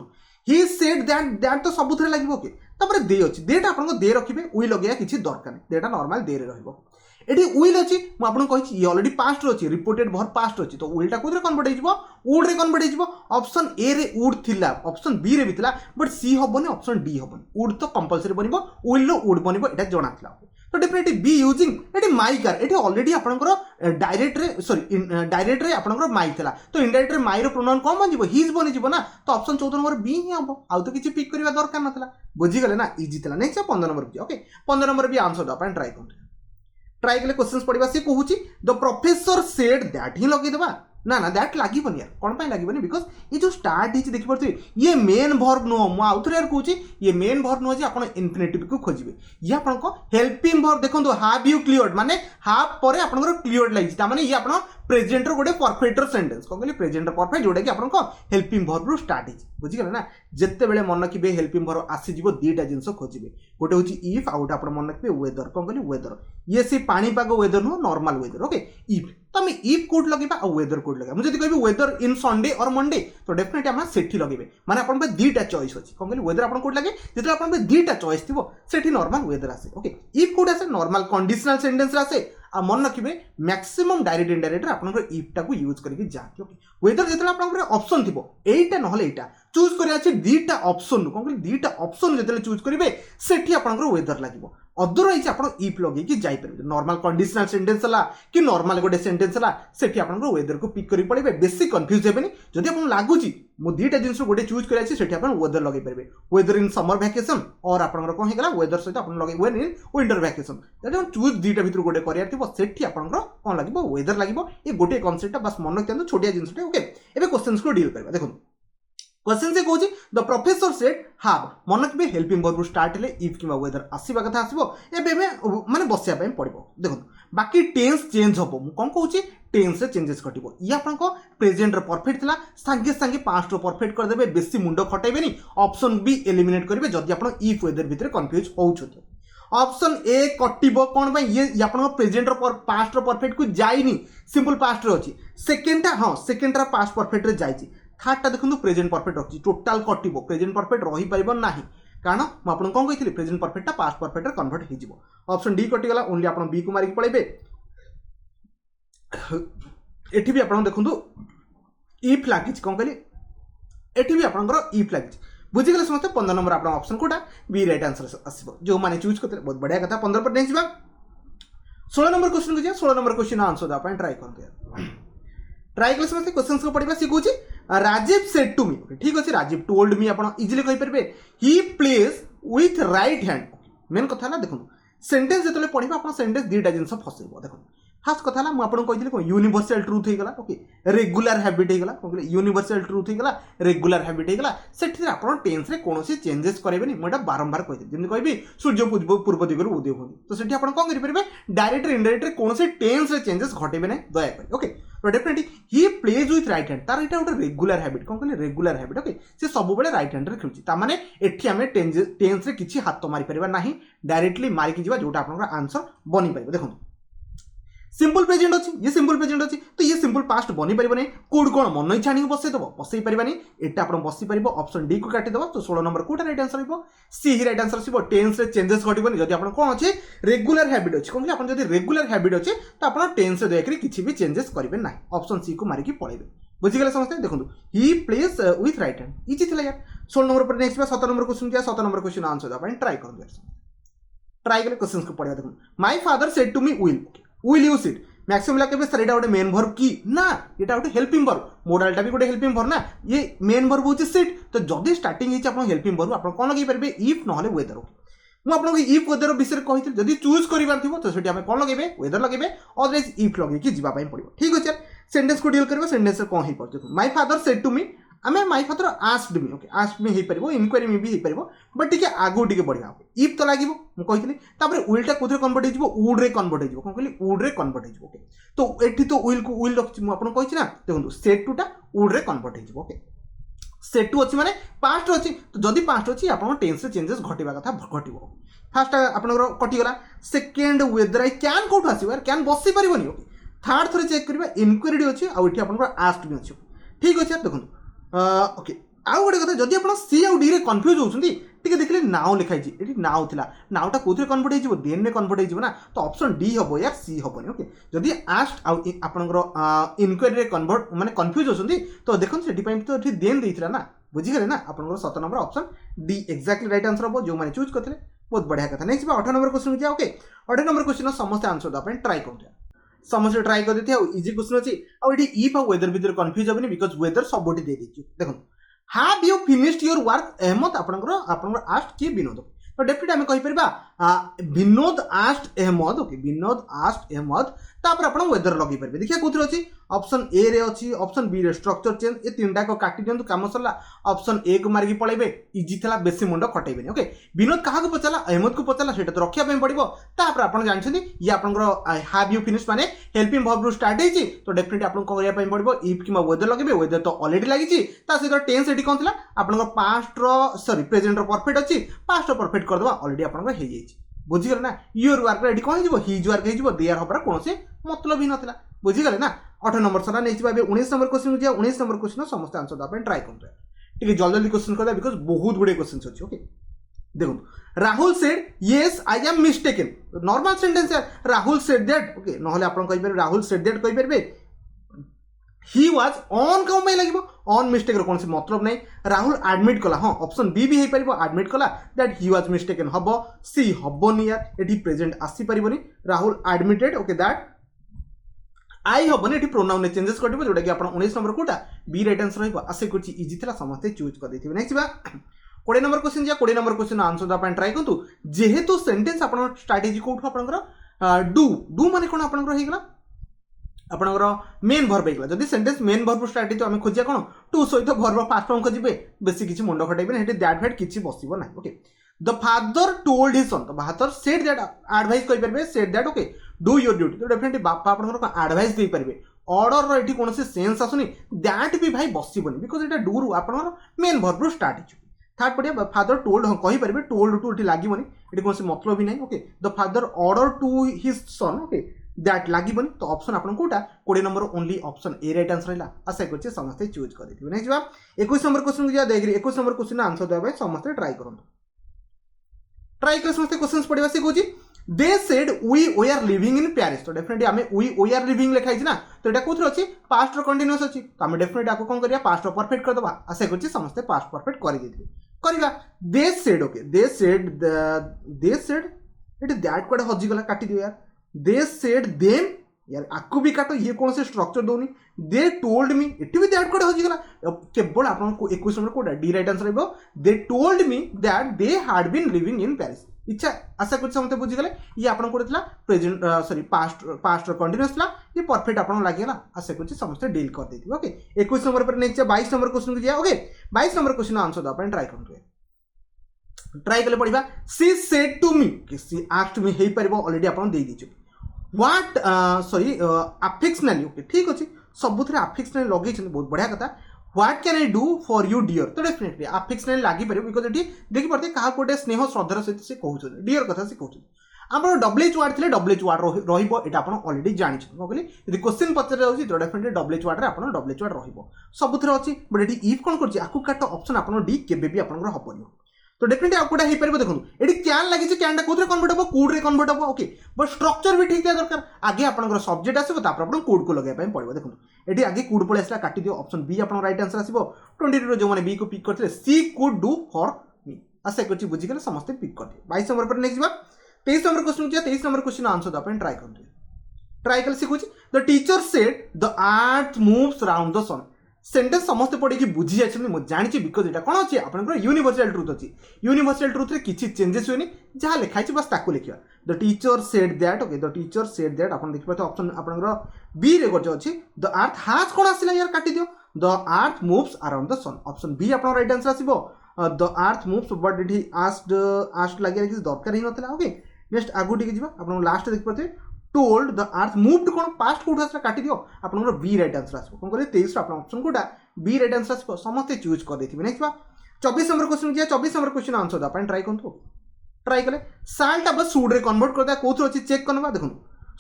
ही सेड दैट तो सब लगे ओके तापर दे अच्छी देटा आप दे रखिए उई लगे किसी दरकार नहीं देटा नॉर्मल दे रही उइल अच्छी मुझे ये ऑलरेडी पास्ट अच्छी रिपोर्टेड भर पास्ट अच्छी तो उइलटा कौन कन्वर्ट हो वुड रे कन्वर्ट हो ऑप्शन ए रे वुड थिला ऑप्शन बी रे भी थिला बट सी हबनी ऑप्शन डी हबनी वुड तो कंपलसरी बनबो उइल रो वुड बनबो एटा जणा थिला तो डेफिनेटली बी यूजिंग ये माई कार ये ऑलरेडी आपंकर डायरेक्ट रे सॉरी डायरेक्ट रे आपंकर माई थिला तो इनडायरेक्ट रे माई रो प्रोनाउन कौन बन हिज बनी जीव ना तो ऑप्शन 14 नंबर बी ही हम आउ तो किसी पिक करबा दरकार नथला बुझीगले ना इजी थिला next 15 number B okay 15 number B answer दपा ट्राई करते ट्राई कले क्वेश्चंस पढ़ा सी कहूँ the professor said that he लगेदेवा ना ना दैट लगे यार कौन लगे बिकज ये जो स्टार्ट ही देखिपे ये मेन भर्ब नुह मुझे यार कहूँ ये मेन भर्ब नुह आप इनफिनिटिव को खोजे ये आप हेल्पिंग भर्ब देखो हाव यू क्लियर्ड माने हाफ पर आप क्लियर्ड लगी ये आप प्रेजेंटर गोटे परफेक्टर सेंटेंस कौन कहली प्रेजेंटर परफेक्ट जोटा कि आपको हेल्पिंग भर्ब स्टार्ट हो बुझीगले ना जिते बड़े मन रखिए हेल्पिंग भर्ब आसीज दुईटा जिन खोजे गोटे हूँ इफ आउ गोटे आप मन रखिए वेदर कौन कहली वेदर ये सी पाणीपाग वेदर नुह नॉर्मल वेदर ओके इफ तो आम इफ कोड लगे और वेदर कोड लगे मुझे कह वेदर इन संडे और मंडे तो डेफिनेटली आप सेठी लगे माने आप दुईटा चॉइस अच्छी कौन कहली वेदर आप कोड लगे जो आप दुईटा चॉइस थी सेठी नॉर्मल वेदर आसे ओके इफ कोड आसे नॉर्मल कंडीशनल सेंटेंस आसे आ मन रखिए मैक्सिमम डायरेक्ट इनडायरेक्ट आप इफ्टा को यूज करके जाके ओके वेदर जो आप ऑप्शन थी एटा ना एटा चूज कर दुईटा ऑप्शन कौन कहली दुईटा ऑप्शन जो चूज करेंगे सेठी आप वेदर लगे अदरवाइज आप इफ लगे जापर नॉर्मल कंडीशनल सेंटेंस है कि नॉर्मल गोटे सेंटेंस है सेठी आप वेदर को पिक कर पड़े बेसी कन्फ्यूज हेनी जदि आपको लगुच मु दुईटा जिन गोटे चूज कर वेदर लगे पारे वेदर इन समर वैकेशन और आप कौन होगा वेदर सहित आप लगे वेदर इन विंटर वैकेशन जब चूज दुईटा भर गोटे कर आपंकर कौन लगे वेदर लगे ये गोटे कनसेप्ट बस मन रखिए छोटिया जिनटे ओके ए क्वेश्चन को डील करवा देखो क्वेश्चन से कहूँ द प्रोफेसर सेड हाव मन रखिए हेल्पिंग भर्ब स्टार्ट हेले इफ कि वेदर आसवा कथा आसो माने बसिया पड़ो देखो बाकी टेंस चेंज हम कौन कहूँ टेंस चेंजेस घटो ये आप प्रेजेंट परफेक्ट था सांगे सांगे पास्ट परफेक्ट करदे बेसी मुंड खटाइबेनी ऑप्शन बी एलिमिनेट करेंगे जदि आप इफ वेदर भितर कन्फ्यूज होती ऑप्शन ए कटिबो कौन ये आप प्रेजेंट पास्ट परफेक्ट को जाइनी सिंपल पास्ट अच्छी सेकेंडटा हाँ सेकेंडटा पास्ट परफेक्ट रे जाइए थर्डटा देखो प्रेजेंट परफेक्ट अच्छी टोटाल कटिबो प्रेजेंट परफेक्ट रही पार ना कारण मुझे कौन कही प्रेजेंट परफेक्टा पास्ट परफेक्ट कन्वर्ट हो ऑप्शन डी कटिगला ओनली आप बी को मारिक पड़े एठी भी आप देखो इफ लगे कौन कहली एठी भी आप इफ लगे बुझीगले समस्त 15 नंबर आप ऑप्शन कोटा बी राइट आंसर आसो जो मैंने चूज करते बहुत बढ़िया कथा 15 पर नहीं जा 16 नंबर क्वेश्चन को जा 16 नंबर क्वेश्चन आंसर देवाई ट्राई करते ट्राई कले समस्त क्वेश्चन को पढ़ा सी कहूँ राजीव सेड टू मी ठीक अच्छे राजीव टोल्ड मी आप इजिली कहींपारे he plays with right hand main कथा ना देखो सेंटेंस जो पढ़ा आप सेंटेंस दुईटा जिन फसैब देखो फास्ट कथा है मुझे कहती कौन यूनिवर्सल ट्रुथ होगा ओके रेगुलर हैबिट होगा कौन कहले यूनिवर्सल ट्रुथ होगा रेगुलर हैबिट होगा से आप टेन्स में कौन चेंजेस करेंगे मुझे बारंबार कही जमी कहि सूर्य पूर्व दिगर उदय होती तो से आप कौन करेंगे डायरेक्ट इनडायरेक्ट कौन टेन्स में चेंजेस घटेबे ना दयाकोरी ओके तो definitely he plays with right hand तार यहाँ गोटे रेगुलर हैबिट कौन कहले रेगुलर हैबिट ओके से सब बेले राइट हैंड में खेलुची तामाने एठी आमे टेन्स रे किछि हाथ मारी परिबा नाही डायरेक्टली मारिकी जीवा जोटा आपनकर आंसर बनी परिबो देखो सिंपल प्रेजेंट अच्छी ये सिंपल प्रेजेंट अच्छी तो ये सिंपल पास्ट बनी पारे कौट कौन मन इच्छा आनी बसईदेव बसई पारानी एटा आप बसी पार ऑप्शन डी को काटिदेव तो 16 नंबर कौटा रईट आंसर हो सी ही रईट आंसर आसो टेन्स चेंजेस घटबनी जब आप कौन अच्छे रेगुलर हैबिट अच्छे कौन आप रेगुलर हैबिट अच्छे तो आप टेन्स दयाकरी किसी भी चेंजेस करेंगे ना ऑप्शन सी को मारिकी पलैबे बुझीगले समझते देखो ही plays with right hand easy था यार 16 नंबर पर नेक्स्ट 17 नंबर क्वेश्चन क्या 17 नंबर क्वेश्चन आंसर देवा ट्राई कर ट्राई कले क्वेश्चन को पढ़ा देखो my father said to me will you sit maximum लगे सर यहाँ गोटे मेन वर्ब की ना यहाँ गोटे हेल्पिंग वर्ब मोडालटा भी गोटे हेल्पिंग वर्ब ना ये मेन वर्ब होची सिट तो जदि स्टार्टिंग होती आप हेल्पिंग वर्ब आप कौन लगे पारे इफ ना वेदर मुझे इफ वेदर विषय कही जब चूज कर तो सीट कौन लगे वेदर लगे अदरवाइज इफ लगे जावाई पड़ो ठीक अच्छे सेंटेंस को डील कर सेंटेंस कौन हो पार my father said to me आमे my father asked me okay asked me हो पार इनक्वारी मी भी हो पार बट टी आगू टी बढ़िया इफ तो लगे मुझे उइलटा कौन कन्वर्ट हो वुड रे कन्वर्ट हो कौन कहली वुड रे कन्वर्ट हो तो एठी तो उइल को उइल रखी मुझे कही ना देखो सेट टू टा वुड रे कन्वर्ट हो ओके सेट टू अच्छी माने पास्ट अच्छी तो जदि पास्ट अच्छी आप टेन्स चेंजेस घटवा कथा घट फास्ट आपंकर कटिगला सेकेंड वेदर आई कैन कौट आस कैन बसी पारे ओके थर्ड थोड़े चेक करवा इनक्वारी अच्छी आठ आप आस्ट भी अच्छे ठीक अच्छे देखो ओके आउ गोटे कथा जदि आप सी आउ डी रे कन्फ्यूज होती देखिए नाउ लिखाई ये नाउ था नाउटा कौन कन्वर्ट हो देन में कन्वर्ट हो ना तो ऑप्शन डी हम यार सी हेनी ओके जदि आस्ट आपंकर इनक्वारी कन्वर्ट माने कन्फ्यूज होती तो देखो से तो ये देन देता ना बुझीगले ना आप 17 number option D exactly right answer हम जो मैंने चूज करते बहुत बढ़िया कथा नेक्स्ट 18 नंबर क्वेश्चन जाए ओके 18 नंबर क्वेश्चन समस्त आंसर देवा ट्राई कर समस्त ट्राई कर देते इजी क्वेश्चन अच्छी आउ ये इफ आ वेदर भितर कन्फ्यूज हेनी बिकज वेदर सब देखो have you finished your work Ahmad आपंकर आस्ट किए विनोद तो डेफिनेटली आम कहीपर Vinod asked Ahmad okay Vinod asked Ahmad तापर आप वेदर लगे पारे देखिए कौन अच्छी ऑप्शन ए रे अच्छी ऑप्शन बी रे स्ट्रक्चर चेंज ये तीन टाक काटी दिंतु काम सरला ऑप्शन ए को मारिकी पलैबे इजी था बेसी मुंड खटेबे ओके विनोद क्या पचारा अहमद को पचारा से तो रखापी पड़ो तापर आप जानते ये आपंकर हाव यू फिनिश माने हेल्पिंग वर्ब रु स्टार्ट होती तो डेफिनेटली आपको करने पड़ो इफ कि वेदर लगे वेदर तो अलरेडी लगी सहित टेन्स ये कौन था आपंकर पास्ट सॉरी प्रेजेंट परफेक्ट अच्छी पास्ट परफेक्ट करदे अलरेडी आप बुझीगले ना योर वर्क रेडी कौन हो हिज वर्क हो देयर हबार कौन मतलब ही नाला बुझीगले ना 18 number sir next 19 number question जाए 19 नंबर क्वेश्चन समस्त आंसर देवाई ट्राई कर जल्दी जल्दी क्वेश्चन करदे बिकज बहुत गुड़े क्वेश्चन अच्छे ओके देखो Rahul said yes I am mistaken normal sentence यार राहुल सेड दैट ओके ना आप राहुल सेड दैट कही पारे ही वाज ऑन कौन लगे ऑन मिस्टेक कौन से मतलब नहीं राहुल एडमिट कला हाँ ऑप्शन बी भी हो पार एडमिट कला दैट ही वाज मिस्टेकन हम सी हेनी यार ये प्रेजेंट आसी पारनी Rahul admitted okay that I हेनी ये प्रोनाउन चेंजेस कर जोटा कि आप 19 नंबर कौटा बी राइट आंसर हो आशा कर इजी था समस्ते चूज कर देते नेक्स्ट 20 नंबर क्वेश्चन जा 20 नंबर क्वेश्चन आंसर देवाई ट्राई करूँ जेहेतु सेंटेंस आप स्ट्राटेजी कौटू आप डू डू माने कौन आपंकर आपंकर मेन भर्ब होगा जब सेंटेंस मेन भर्ब स्टार्ट तो आम खोजा कौन टू सहित भर्ब फास्ट फॉर्म खोजे बेसी किसी मुंड खटेबे ना दैट फैट किसी बसब ना okay the father told his son तो फादर सेड दैट एडवाइस कहि परबे said that okay do your duty तो डेफिनेटली बापा आपंकर एडवाइस दे पारे ऑर्डर ये कौन सेंस आसुनी दैट भी भाई बसबनी बिकज ये डू रु आपंकर मेन भर्ब रु स्टार्ट हो थर्ड पढ़िया फादर टोल्ड हाँ कही पारे टोल्ड टू ये लगभग ये कौन मतलब भी ना okay the father order to his son okay that लगभग तो ऑप्शन आप कौटा 20 number only option A right answer है आशा कर समस्ते चूज कर नेक्स्ट 21 नंबर क्वेश्चन को देख 21 नंबर क्वेश्चन आंसर देवा समस्ते ट्राई करूँ ट्राई कर समस्ते क्वेश्चन पढ़ा सी कौन they said we are living in Paris तो डेफिनेटली आम वी आर लिविंग लिखाई ना तो यहाँ कौन अच्छी पास्ट कंटिन्यूअस अच्छी तो आम डेफिनेटली आपको कौन करिया पास्ट परफेक्ट करदे आशा कर समस्ते पास्ट परफेक्ट कर they said okay they said ये दैट कौटे हजिगला काटी दियो यार दे सेड देम यार आपको भी काटो ये कौन से स्ट्रक्चर दौनी दे टोल्ड मी ये भी दैट कौटे हजिगला केवल आप 21 नंबर कौटा D right answer they told me that they had been living in Paris इच्छा आशा कर समझते बुझीगले ये आपन कोड थला प्रेजेंट सॉरी पास्ट कंटीन्यूअस थला ये परफेक्ट आपन लागिला आशा कर समझते डील कर देती ओके 21 नंबर पर नेक्स्ट 22 नंबर क्वेश्चन को जिया ओके 22 नंबर क्वेश्चन आंसर द अपन ट्राई करते ट्राई कले पड़िबा सी सेड टू मी कि सी आस्क्ड मी हेई परबो ऑलरेडी आपन दे दीचो व्हाट सॉरी अफेक्शनली ओके ठीक अछि सबुथरे अफेक्शनली लगे छन बहुत बढ़िया कथा what can I do for you dear तो डेफिनेटली अफेक्शनली लागि परबो बिकॉज़ एटी देखि परते काहा कोटे स्नेह श्रद्धार सहित से कहउछ डियर कथा से कहउछ आपण डब्ल्यूएच वर्ड थिले डब्ल्यूएच वर्ड रहिबो एटा आपण ऑलरेडी जानि छ कहली यदि क्वेश्चन पचर जाउची तो डेफिनेटली डब्ल्यूएच वर्ड रे आपण डब्ल्यूएच वर्ड रहिबो सबुथरे अछि बट एटी इफ कोन करची आकु काट ऑप्शन आपण डी केबे भी आपण हबनी तो डेफिनेटली आपको हे पारे देखो ये कैन लगी कैन कौन कन्वर्ट हम कोड रे कन्वर्ट हम ओके बट स्ट्रक्चर भी ठीक दरकार आगे आपन सब्जेक्ट आसो तापर कोड को लगे पड़ो देखो ये आगे कोड पड़े आसला काटी दियो ऑप्शन बी आपन राइट आंसर आसीबो 22 जो माने बी को पिक करथिले सी कुड डू फॉर मी आशा करछि बुझी गेले समस्त पिक करथि 22 नंबर पर नेक्स्ट बा 23 नंबर क्वेश्चन जे 23 नंबर क्वेश्चन आंसर अपन ट्राई करथि ट्राई कर सिखुछि the teacher said the earth moves around the sun sentence समस्त पढ़ी बुझी जाइए मुझे जानी बिकज यहाँ कौन अच्छे आप यूनिवर्सल ट्रुथ अच्छी यूनिवर्सल ट्रुथ रे किसी चेंजेस हुए जहाँ लिखाई बस ताकू लिखा the teacher said that okay the teacher said that आप देखिए ऑप्शन आप बी रे जो अच्छी द अर्थ हाज कौन आसला यार काटी दियो the earth moves around the sun option B आप राइट आंसर आसो the earth moves but it he asked लगे किसी दरकार ही नथिला ओके नेक्स्ट आगु टिके जिबा आपण लास्ट देखि पते told the earth moved cone past code आसला काटी दियो आपनकर बी राइट आंसर आसो कोन करे 23 आपन ऑप्शन कोटा बी राइट आंसर आसो समस्त चूज कर देथिबे नेक्स्ट बा 24 नंबर क्वेश्चन जे 24 नंबर क्वेश्चन आंसर द अपन ट्राई करथु ट्राई कले साल्ट अब सूड रे कन्वर्ट कर दा कोथु अछि चेक करनबा देखो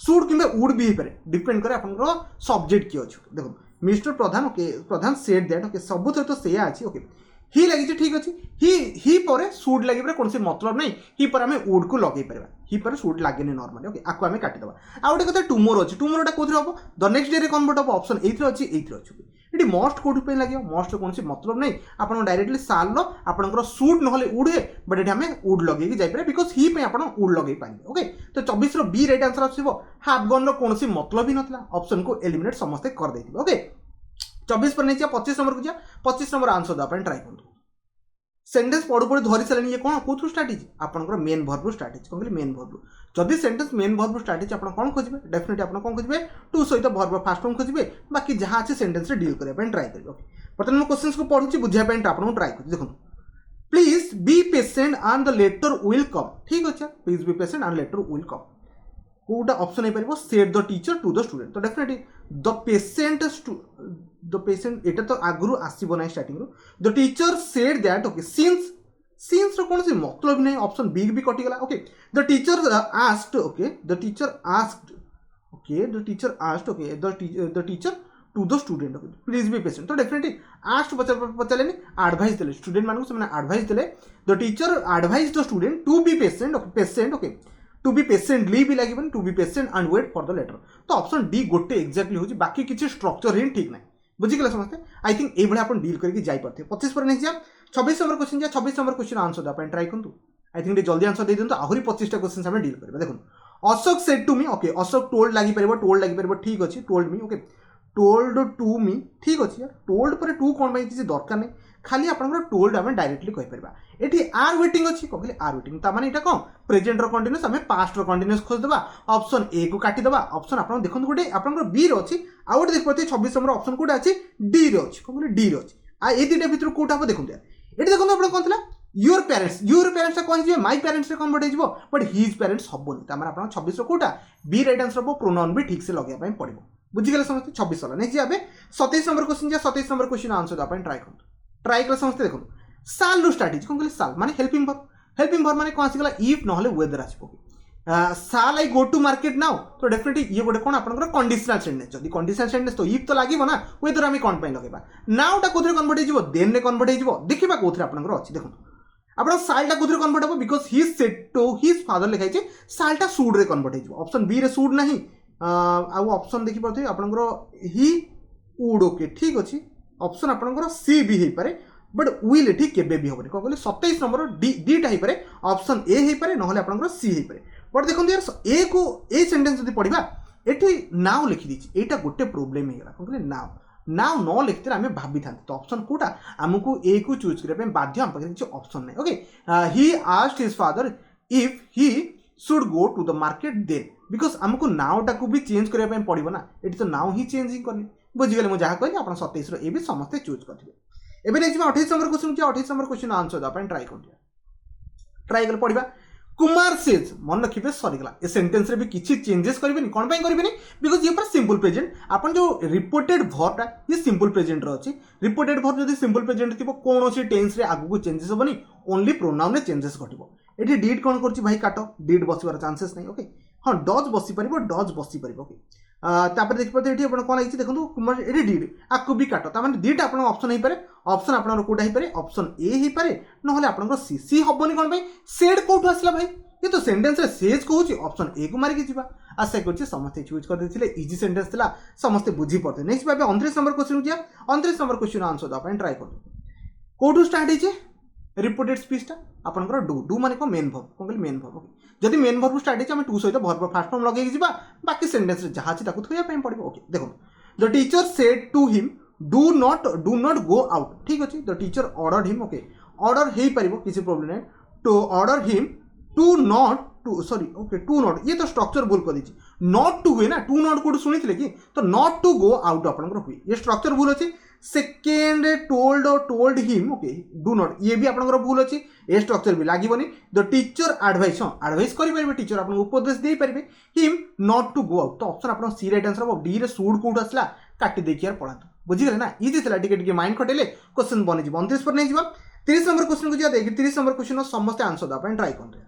सूड किबे वुड भी पारे डिपेंड करे आपनकर सब्जेक्ट की अछि देखो mister Pradhan okay Pradhan said that okay सब तो सेया अछि ओके ही लगी ठीक अच्छे ही पर सूड लगे कौन से मतलब नहीं ही पर आम वुड को लगे पार ही पर सूड लगे नॉर्मली ओके आपको आम काटिदेवा आ गोटे कथा टुमोर अच्छे टुमोरटा कौन हम द नेक्स्ट डे कन्वर्ट हम ऑप्शन ये अच्छी ये मस्ट कौट लगे मस्ट कौन से मतलब नहीं आप डायरेक्टली साल आपंकर सूड ना वुड है बट ये आम वुड लगे जापर बिकज ही आप वुड लगे पारे ओके तो 24 बी राइट आंसर आसो हाफ गन कौन से मतलब ही ना ऑप्शन को एलिमिनेट समस्ते कर देते ओके 24 पर नहीं 25 नंबर को जा 25 नंबर आंसर दे ट्राई करूँ सेंटेंस पढ़ू पढ़ू धरी सारे ये कौन कौन स्टार्ट आपंकर मेन भर्ब स्टार्ट कौन कहले मेन भर्ब जदि सेंटेंस मेन भर्ब स्टार्ट आप कौन खोजे डेफिनेटली आप कौन खोजे टू सहित भर्ब फास्ट फॉर्म खोजे बाकी जहाँ अच्छे सेंटेंस डील करने ट्राई करेंगे ओके बर्तमान क्वेश्चन को पढ़ुची बुझापी आपको ट्राई कर देखो please be patient and the letter will come ठीक अच्छे please be patient and letter will come कोटा ऑप्शन हो पार said the teacher to the student तो डेफिनेटली द पेशेंट एटा तो आगु आसब ना starting the teacher said that okay since कौन से मतलब नहीं ऑप्शन बी भी कटिगला okay the teacher asked okay the teacher asked okay the teacher asked okay the teacher to the student okay please be patient तो definitely asked पचारे advice देले student मानक से एडवाइस देले the teacher advice the student to be patient okay to be patiently भी लगे to be patient and wait for the letter तो option D गोटे एक्जाक्टली होची बाकी किसी स्ट्रक्चर ही ठीक ना बुझीगले समस्ते आई थिंक ये आप डील करके जाई पारते 25 पर नेक्स्ट जा 26 नंबर क्वेश्चन जा 26 number question answer they try करंतु आई थिंक जल्दी आंसर दे दियंतु आहुरी 25 टा क्वेश्चन हम डील करबा देखो Ashok said to me okay Ashok told लागी परबो ठीक अछि told me okay told to me ठीक अछि यार टोल्ड पर टू कोन बाई किसी दरकार नहीं खाली आपन टोल्ड आम डायरेक्टली कहि परबा एठी आर वेटिंग अछि कहले आर वेटिंग ता माने एटा कोन प्रेजेंट रो कंटीन्यूअस हमें पास्ट रो कंटीन्यूअस खोज देबा ऑप्शन ए को काटी देबा ऑप्शन आपन देखन गोटे आपन बी रो अछि आ गोटे देखते 26 नंबर ऑप्शन कोटा अछि डी रो अछि कहले डी रो अछि आ ए दिटा भितर कोटा हो देखन एठी देखन आपन कोन थला योर पेरेंट्स कौन जी माय पेरेंट्स रे कन्वर्ट हो बट हिज पेरेंट्स हबोनी ता माने आपन 26 रो कोटा बी राइट आंसर हो प्रोनाउन भी ठीक से लगे पय पड़िबो बुझिगले समझते 26 वाला नेक्स्ट जाबे 27 नंबर क्वेश्चन जा 27 नंबर क्वेश्चन आंसर अपन ट्राई करूँ ट्राई कर समझते देखो साल रू स्टार्ट कौन कहले साल माने हेल्पिंग वर्ब माने कौन आसीगला इफ न होले वेदर आसीबो साल आई गो टू मार्केट नाउ तो डेफिनेटली ये गोटे कौन आपनकर कंडीशनल सेंटेंस जदी कंडीशनल सेंटेंस तो इफ तो लागिबो ना वेदर आमी कोन पय लगेबा नाउ टा कोथरे कन्वर्ट हेजिबो देन ने कन्वर्ट हेजिबो देखिबा कोथरे आपनकर अछि देखो आपण साल टा कोथरे कन्वर्ट हो because he said to his father लिखाइ छै साल टा सूड रे कन्वर्ट हेजिबो ऑप्शन बी रे सूड नहीं आ ऑप्शन देखि परथे आपनकर ही वुड ओके ठीक अछि ऑप्शन आपनकर सी भी हे पारे बट विल ठीक केबे भी होबनी को कहले 27 नंबर डीटा हे पारे ऑप्शन ए हे पारे नहले आपनकर सी हे पारे बट देखन यार ए को ए सेंटेंस जदी पढिबा एठी नाउ लिखि दिछि एटा गोटे प्रॉब्लम हेला को कहले नाउ न लिखते आम भाभी था तो ऑप्शन कोटा आमको ए को चूज करने बाध्य आम पाखे किसी ऑप्शन नहीं okay he asked his father if he should go to the market then because आमको नाउटा को भी चेंज करने पड़ो ना ये तो नाउ ही चेंज ही करनी बुझीगले मुझे कहली आप 27 ये भी समस्ते चूज करेंगे। एवं next 28 number question 28 number question answer देवाई ट्राई कर पढ़ा कुमार सेज मन रखिए सरीगला ए सेंटेंस रे भी किसी चेंजेस करेंगे कौन करेंगे बिकज ये सिंपल प्रेजेंट आपन जो रिपोर्टेड भर्वटा ये सिंपल प्रेजेंट अच्छी रिपोर्टेड भर्व जो सिंपल प्रेजेंट थी कौन सी टेन्स रे आगू चेंजेस हेनी ओनली प्रोनाउन रे चेंजेस घटो ये डिड कौन कर भाई काट डिड बसबार चांसेस नहीं ओके हाँ डज बसी पार डज बसी पार ओके तापर देखिए ये कौन लगी देखो कुमार ये डिड आपको भी काट मैंने दुईटा आप ऑप्शन हो पाए ऑप्शन आप कौटा हो पाए ऑप्शन ए हो पाए ना आप सी हेनी कौन सेड कौटू आसला भाई ये तो सेंटेंस रे सेज कहूँ ऑप्शन ए को मारिकी जा आशा कर समस्ते चूज करते इजी सेंटेंस था समस्ते बुझी पड़ते नेक्स्ट भाई 29 नंबर क्वेश्चन जा 29 नंबर क्वेश्चन आंसर देवाई ट्राई कर कौटू स्टार्ट होइए रिपोर्टेड स्पीचटा आपंकर डू डू माने मेन भर्व कौन कहली मेन भर्व जदि मेन भर्व स्टार्ट होती टू सहित भर्व फास्ट फॉर्म लगे जा बाकी सेंटेंस जहाँ अच्छी थोड़ा पड़ो ओके देखो the teacher said to him do not go out ठीक अच्छे the teacher order him okay order हो पार किसी प्रोब्लेम नहीं to order him to not to sorry okay to not ये तो स्ट्रक्चर भूल कर दी नॉट टू हुए ना टू नॉट कोड शुणी थे कि तो नॉट टू गो आउट आपंकर हुए ये स्ट्रक्चर भूल अच्छे second told him okay do not ये भी आपंकर भूल अच्छी ये स्ट्रक्चर भी लगभग द टीचर आडभाइस हाँ आडभाइस करेंगे टीचर आपको उपदेश दे पारे him not to go out तो ऑप्शन आप सी राइट आंसर हम डी रे सुड कौट आसला काटी देखिए यार पढ़ातु बुझीगले ना इजी था टिके माइंड खटेले क्वेश्चन बनी 29 पर नहीं 30 नंबर क्वेश्चन को जा देखिए 30 नंबर क्वेश्चन समस्त आंसर देवाई ट्राई कर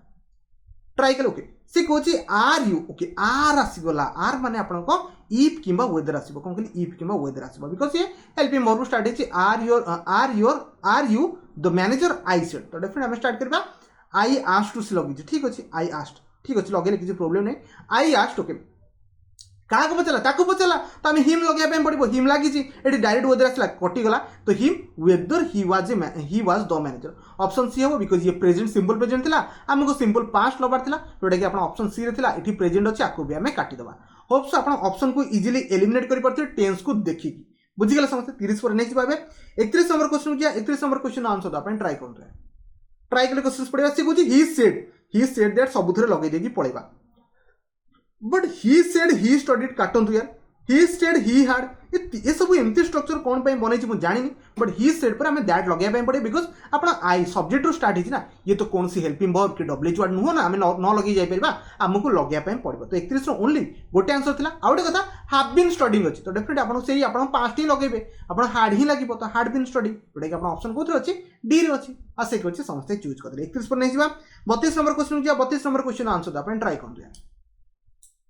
ट्राई कले ओके सी कहूँ आर यू ओके आर आसीगला आर माने आपनको इफ किंबा वेदर आसीबो कौन कहली इफ किंबा वेदर आसीबो बिकॉज ये हेल्पिंग वर्ब स्टार्ट होची are you the manager I said तो डेफिनेटली हम स्टार्ट करबा आई आस्क्ड टू से लगी ठीक अच्छे आई आस्क्ड ठीक अच्छे लगे किसी प्रोब्लेम नहीं आई आस्क्ड ओके क्या पचारा ताकू पचारा तो आम हिम लगे पड़ो हिम लगी ये डायरेक्ट वेदर आसला कटिगला तो him whether he was the manager option C हम बिकज ये प्रेजेंट सिंपल प्रेजेंट था आमको सिंपल पास्ट लबार था जोटा कि ऑप्शन सी रे था ये प्रेजेंट अच्छे आपको भी आम काटिदेवा होप्स आप ऑप्शन को इजिली एलिमिनेट कर पारे टेन्स को देखिकी बुझीगला समस्ते 30 पर नेक्स्ट भावे 31 नंबर क्वेश्चन किया 31 नंबर क्वेश्चन आंसर देवाई ट्राई कर ट्राई कले क्वेश्चन पढ़ा सी कहूँ ही सेड दैट सबुथ लगे देगी पड़ेगा but he said he studied काटंतु यार ही सेड ही हाड ये सब एमती स्ट्रक्चर कौन पे बनई मुझे जानी बट ही सेड पर हमें दैट लगे पड़े बिकज आप आई सब्जेक्ट रू स्टार्ट होना ये तो कौन सी हेल्पिंग वर्ब कि डब्ल्यूएच वर्ड नुह ना आम न लगे जापर आमको लगे पड़ो तो 31 ओनली गोटे आंसर था आउ गए कथा हाफ बीन स्टडिंग अच्छी तो डेफिनेटली आपको से आप पास्ट ही लगे आप हार्ड ही लगे तो हार्ड बीन स्टडिंग जोटा कि आप ऑप्शन कौन अच्छी डी रे अच्छी आशा कर समस्त चूज कर 31 पर नहीं 32 number question 32 number question answer देवाई ट्राई कर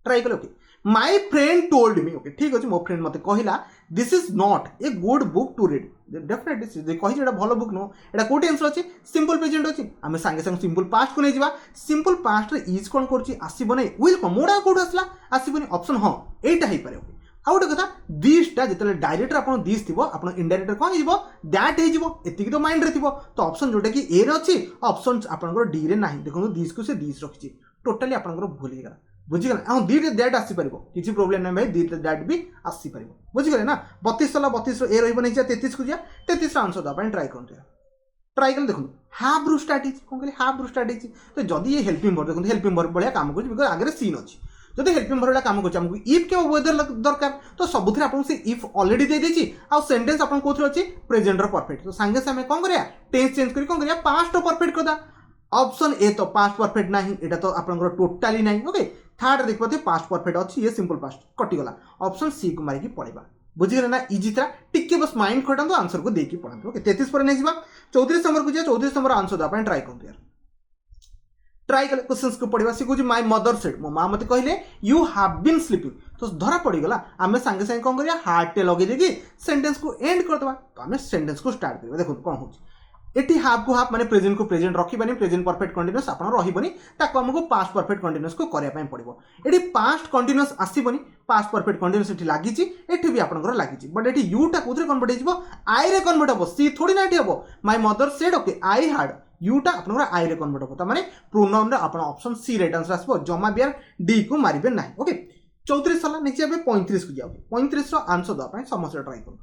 ट्राई कले okay my friend told me okay ठीक अच्छे मो फ्रेंड मत कहला this is not a good book to read definitely कही भल बुक नुह यहाँ कौटे आंसर अच्छे सिंपल प्रेजेंट अच्छी आम सांगे सांगे सिंपल पास्ट को नहीं जा सिंपल पास्ट रे इज कौन करसब ना विल कौन मोड़ा कौट आसला आसबनी ऑप्शन हाँ यहाँ हो पारे ओके आउ गोटे कथा दिसटा जो डायरेक्ट आप दिस थी आप इनडायरेक्ट कौन हो दैट होती तो माइंड रे थी तो ऑप्शन जोटा कि ए रे अच्छी ऑप्शन आपंकर डी रे ना देखो दिस को से दिस रखी टोटाली आपंकर भूल होगा बुझीगला हाँ दी दैट आसीपर किसी प्रोब्लेम नहीं भाई दी दैट भी आसीपर बुझीगले ना 32 साला 32 ए रही 33 को जा 33 आंसर देवाई ट्राई कर ट्राई कले देखो हाफ रू स्टार्ट कौन कहले हाफ रू स्टार्ट तो जदि ये हेल्पिंग वर्ब देखो हेल्पिंग वर्ब भाया काम कर बिकज आगे सीन अच्छी जब हेल्पिंग वर्ब काम कर इफ के वेदर दरकार तो सबुथ आपको से इफ ऑलरेडी दे देछि आ सेंटेंस आपन कोथरे अछि प्रेजेंट परफेक्ट तो सांगे सामे कौन करिया टेंस चेंज करी कौन करिया पास्ट परफेक्ट करदा ऑप्शन ए तो पास्ट परफेक्ट नहीं एटा तो आपन टोटाली नहीं ओके थर्ड देख पाते पास्ट परफेक्ट अच्छी ये सिंपल पास्ट कटिगला ऑप्शन सी को मारिकी पड़ेगा बुझीगले ना इजी था टिके बस माइंड खटातु आंसर को देखिए पढ़ातु ओके 33 पर नहीं 34 नंबर को 34 नंबर आंसर देवाई ट्राई कर यार ट्राई कले क्वेश्चंस को पढ़ा सी कहूँ माय मदर सेड मो माँ मत कहले यू हैव बीन स्लीपिंग तो धरा पड़गला आम सांगे सांगे कौन करिया हार्ट टे लगे देगी सेंटेंस को एंड करदे तो आम सेंटेंस को स्टार्ट करवा देखो कौन हो एटी हाफ को हाफ माने प्रेजेंट को प्रेजेंट रखिबानी प्रेजेंट परफेक्ट कंटीन्यूअस आपण रहिबनी ताको हमको पास्ट परफेक्ट कंटीन्यूअस को करिया पय पड़िबो एटी पास्ट कंटीन्यूअस आसीबनी पास्ट परफेक्ट कंटीन्यूअस एटी लागिची एटी भी आपनकर लागिची बट एटी यू टा कोथरे कन्वर्ट हेजिबो आई रे कन्वर्ट हबो सी थोड़ी ना एटी हबो my mother said okay I had you टा आपनकर आई रे कन्वर्ट हबो त माने प्रोनाउन रे आपण ऑप्शन सी राइट आंसर आसीबो जमा बियार डी को मारिबे नाही ओके 34 साला नेक्स्ट आबे 35 को जाओ 35 रो आंसर द पय समस्या ट्राई करो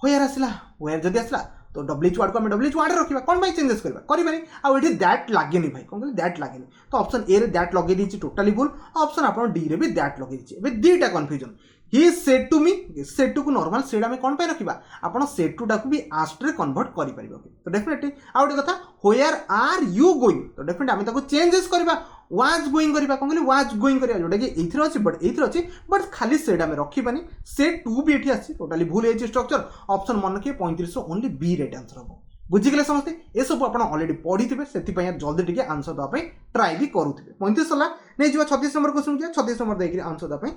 होयर आसला होयर जदी आसला तो WH को आम WH रखा कौन भाई चेंजेस करवा करें आउे दैट लगे भाई कौन कहते दैट लगे तो ऑप्शन ए रे दैट लगे दीजिए टोटाली भूल ऑप्शन आप डी रे भी दैट लगे दीजिए दुईटा confusion he said to me said to को नॉर्मल सेड आम कौन रखा आप सेड टू टाक भी आस्ट रे कन्वर्ट करेंगे तो डेफिनेटली आउ गोटे कथा व्हेयर आर यू गोइंग तो डेफिनेटली आम चेंजेस करवा वाज गोइंग करवा कौन कहली वाज गोइंग करवा जोटा कि एथर अच्छी बट एथर अच्छी बट खाली सेड आम रखिबानी सेड टू भी ये आसी टोटाली भूल है स्ट्रक्चर ऑप्शन मन रखिए 35 ओनली बी राइट आंसर हम बुझीगले समस्ते ये सब आप ऑलरेडी पढ़ी थे से जल्दी टिके आंसर देवाई ट्राए भी करुवे 35 है नहीं जी 36 नंबर क्वेश्चन दिया 36 नंबर देखिए आंसर देवाई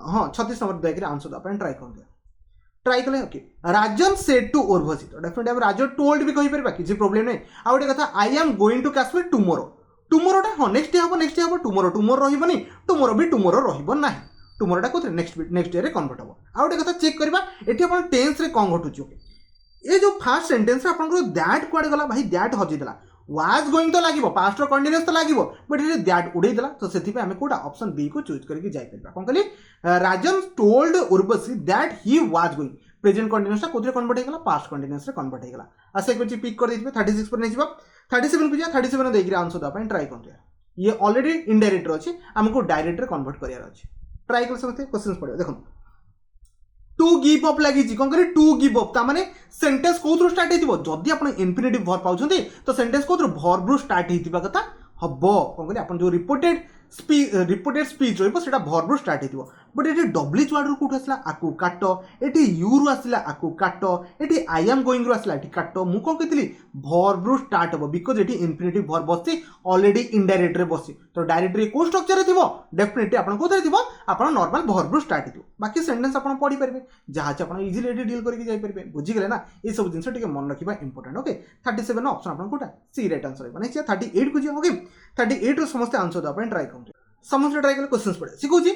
हाँ 36 नंबर देखिए आंसर देवाई ट्राए कर ट्राए कले okay Rajan said to Urvashi तो डेफिनेटली हम राजन टोल्ड भी कहीपर किसी प्रोब्लेम नहीं आ गोटे कथा I am going to Kashmir tomorrow टुमोरोटा हाँ नेक्स्ट डे हम टुमोरो टुमोरो रही टुमोरो भी टुमोरो रही टुमोरोटा कौन नेक्स्ट डे कन्वर्ट हम आ गोटे कथा चेक करवा ये आप टेन्स कौन घटुचे ये जो फास्ट सेंटेंस आपको दैट कुआडे गला भाई दैट हजिदेला वाज गोइंग तो लगे पास्ट कंटिन्यूअस तो लगे बट ये दैट उड़ेदेला तो से आम कौटा ऑप्शन बी को चूज करके जापर कौन कहली Rajan told Urvashi that he was going present continuous कौन कन्वर्ट होगा पास्ट कंटिन्यूअस कन्वर्ट होगा आशा कर पिक कर 36 पर नहीं 37 को जा 37 देखिए आंसर देवाई ट्राए कर ये ऑलरेडी इनडायरेक्ट अच्छी आमको डायरेक्ट कन्वर्ट करार अच्छे ट्राए कर सकते क्वेश्चन पड़े देखो टू गिव अप लगी कौन करें टू गिव अप ताने सेंटेंस कौन स्टार्ट हो जदि आप इनफिनिटिव वर्ब पाउछंती तो सेंटेंस कौन वर्ब रु स्टार्ट होता कथा हम कौन करें आप जो रिपोर्टेड स्पीच रहा वर्ब रु स्टार्ट हो बट ये WH वार्ड कौट आसला आकु काट ये यू रु आसला आकु काट ये आई एम गोइंग रु आसला काट मु कौन कहती वर्ब रु स्टार्ट हो बिकज ये इनफिनिटिव वर्ब बसी ऑलरेडी इनडायरेक्ट रे बसी तो डायरेक्ट को स्ट्रक्चर थी डेफिनेटली आप कौन नॉर्मल वर्ब रु स्टार्ट हो बाकी सेंटेंस आप पढ़ी पारे जहाँ आप इजिली डील करके जाइए बुझीगले ना ये सब जिन मन रखा इंपोर्टेंट ओके 37 ऑप्शन आप कौटा सी राइट आंसर है नेक्स्ट 38 को ओके 38 समस्त आंसर देवाई ट्राए कर समस्त ट्राए कले क्वेश्चन पड़े सी कौन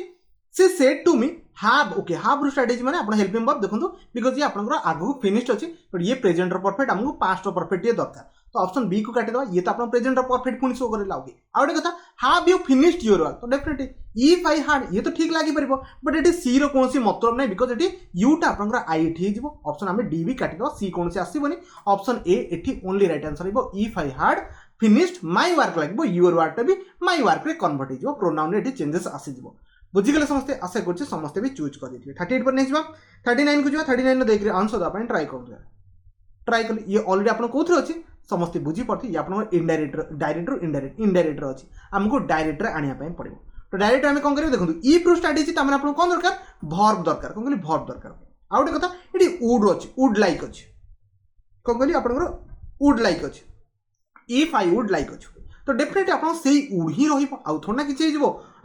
से said to me have okay have strategy माने आपन हेल्पिंग वर्ब देखंतु बिकॉज़ ये आपनकर आगु फिनिश्ड अछि बट ये प्रेजेंट रो परफेक्ट हमको पास्ट रो परफेक्ट ये दरकार तो ऑप्शन बी को काटि दवा ये तो आपन प्रेजेंट रो परफेक्ट पुनी शो करे लाउगी आउटे कथा have you finished your work तो डेफिनेटली इफ आई हैड ये तो ठीक लागी परबो बट एटी सी रो कोनसी मतलब नै बिकॉज़ एटी यू टा आपनकर आई एठी हिजबो ऑप्शन हमें डी भी काटि दवा सी कोनसी आसीबोनी ऑप्शन ए एठी ओनली राइट आंसर हिबो if I had finished my work लागबो योर वर्क टा भी माय वर्क रे कन्वर्ट हिजबो प्रोनाउन रे एठी चेंजेस आसीजबो बुझीगले समस्ते आशा कर समस्ते भी चूज कर देते 38 पर नहीं जा 39 को जा 39 देख आंसर देवाई ट्राए कर ट्राए कले ये ऑलरेडी आप कौन अच्छी समस्ते बुझी पड़ती ये आप इनडायरेक्ट डायरेक्ट रू इनडायरेक्ट इनडायरेक्ट अच्छी आमको डायरेक्ट आने पड़ो तो डायरेक्ट आम कौन करेंगे देखो इफ रू स्टार्ट होती आपको कौन दरकार भर्ब दरकार कौन कहली भर्ब दरकार आउ गोटे कथा ये वुड अच्छी वुड लाइक अच्छी कौन कहली आप वुड लाइक अच्छी इफ आई वुड लाइक अच्छी तो डेफिनेटली आप उड ही रहा थोड़ा किसी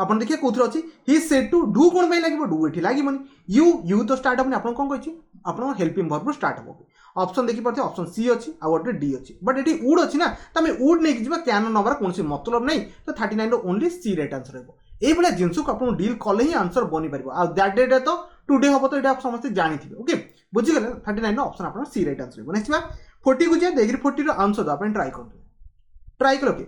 आप देखिए कौन अच्छी ही सेड टू डू कौन लगे डू ये लगे यू यू तो स्टार्ट हेनी आप कौन कही आप हेल्पिंग वर्ब स्टार्ट हो ऑप्शन देखी पार्थे ऑप्शन सी अच्छी आउटे डी अच्छी बट ये वुड अच्छी ना तो आम वुड नहीं जावा कैन नबार कौन मतलब नहीं तो 39 ओनली सी राइट आंसर हो ये जिनस को आप डील कले ही आंसर बनी पार आ दैट डेट तो टुडे हम तो ये आप समस्त जानी ओके बुझीगले 39 ऑप्शन आप सी राइट आंसर हो नेक्स्ट 40 को जाए देखिए 40 आंसर देवाई ट्राए कर ट्राए कल ओके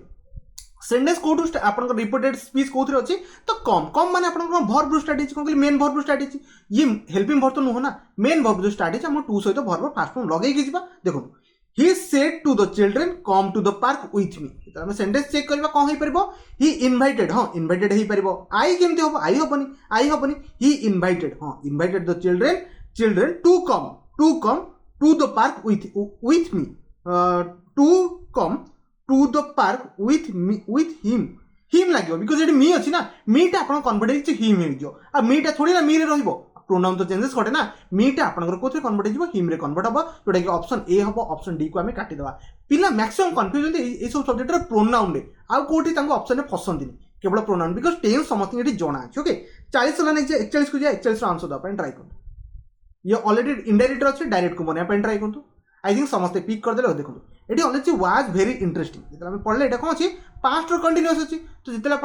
सेंटेंस कोठू आपन रिपोर्टेड स्पीच कोथरे अछि तो कम कम माने आपन वर्ब स्टार्ट अछि कोन मेन वर्ब स्टार्ट अछि ये हेल्पिंग वर्ब तो नुह ना मेन वर्ब जो स्टार्ट अछि हम टू सहित वर्ब फास्ट फॉर्म लगै के जिबा देखो he said to the children come to the park with me तो हम सेंटेंस चेक करबा कोन होई परबो ही इनवाइटेड हां इनवाइटेड होई परबो आई केमते होबो आई होबनी ही इनवाइटेड हां invited the children to come to the park with me to come to the park with him लगे बिकॉज ये मी अच्छी ना मीटा आप कन्वर्ट हिम हो आ मीटा थोड़ी ना मी रे रहिबो प्रोनाउन तो चेंजेस घटे ना मीटा आपनकर कोथे कन्वर्ट हो हिम रे कन्वर्ट हो जोटा कि ऑप्शन ए हम ऑप्शन डी को आम काटि दवा पिला मैक्सिमम कंफ्यूजन ए सब सब्जेक्ट रे प्रोनाउन रे आ कोठी तांको ऑप्शन रे फसंती केवल प्रोनाउन बिकॉज टेंस समस्त ये जना अच्छे ओके 40 ला नेक्स्ट 41 को जा 41 आंसर दवा ट्राई कर ये ऑलरेडी इनडायरेक्ट अच्छे डायरेक्ट को बना ट्राई करतु आई थिंक समस्ते पिक करदे देखो ये अलरेडी वाज भेरी इंटरेस्टिंग जो पढ़ले ये कौन अच्छी पास्ट कंटिन्यूअस अच्छी तो जितने आप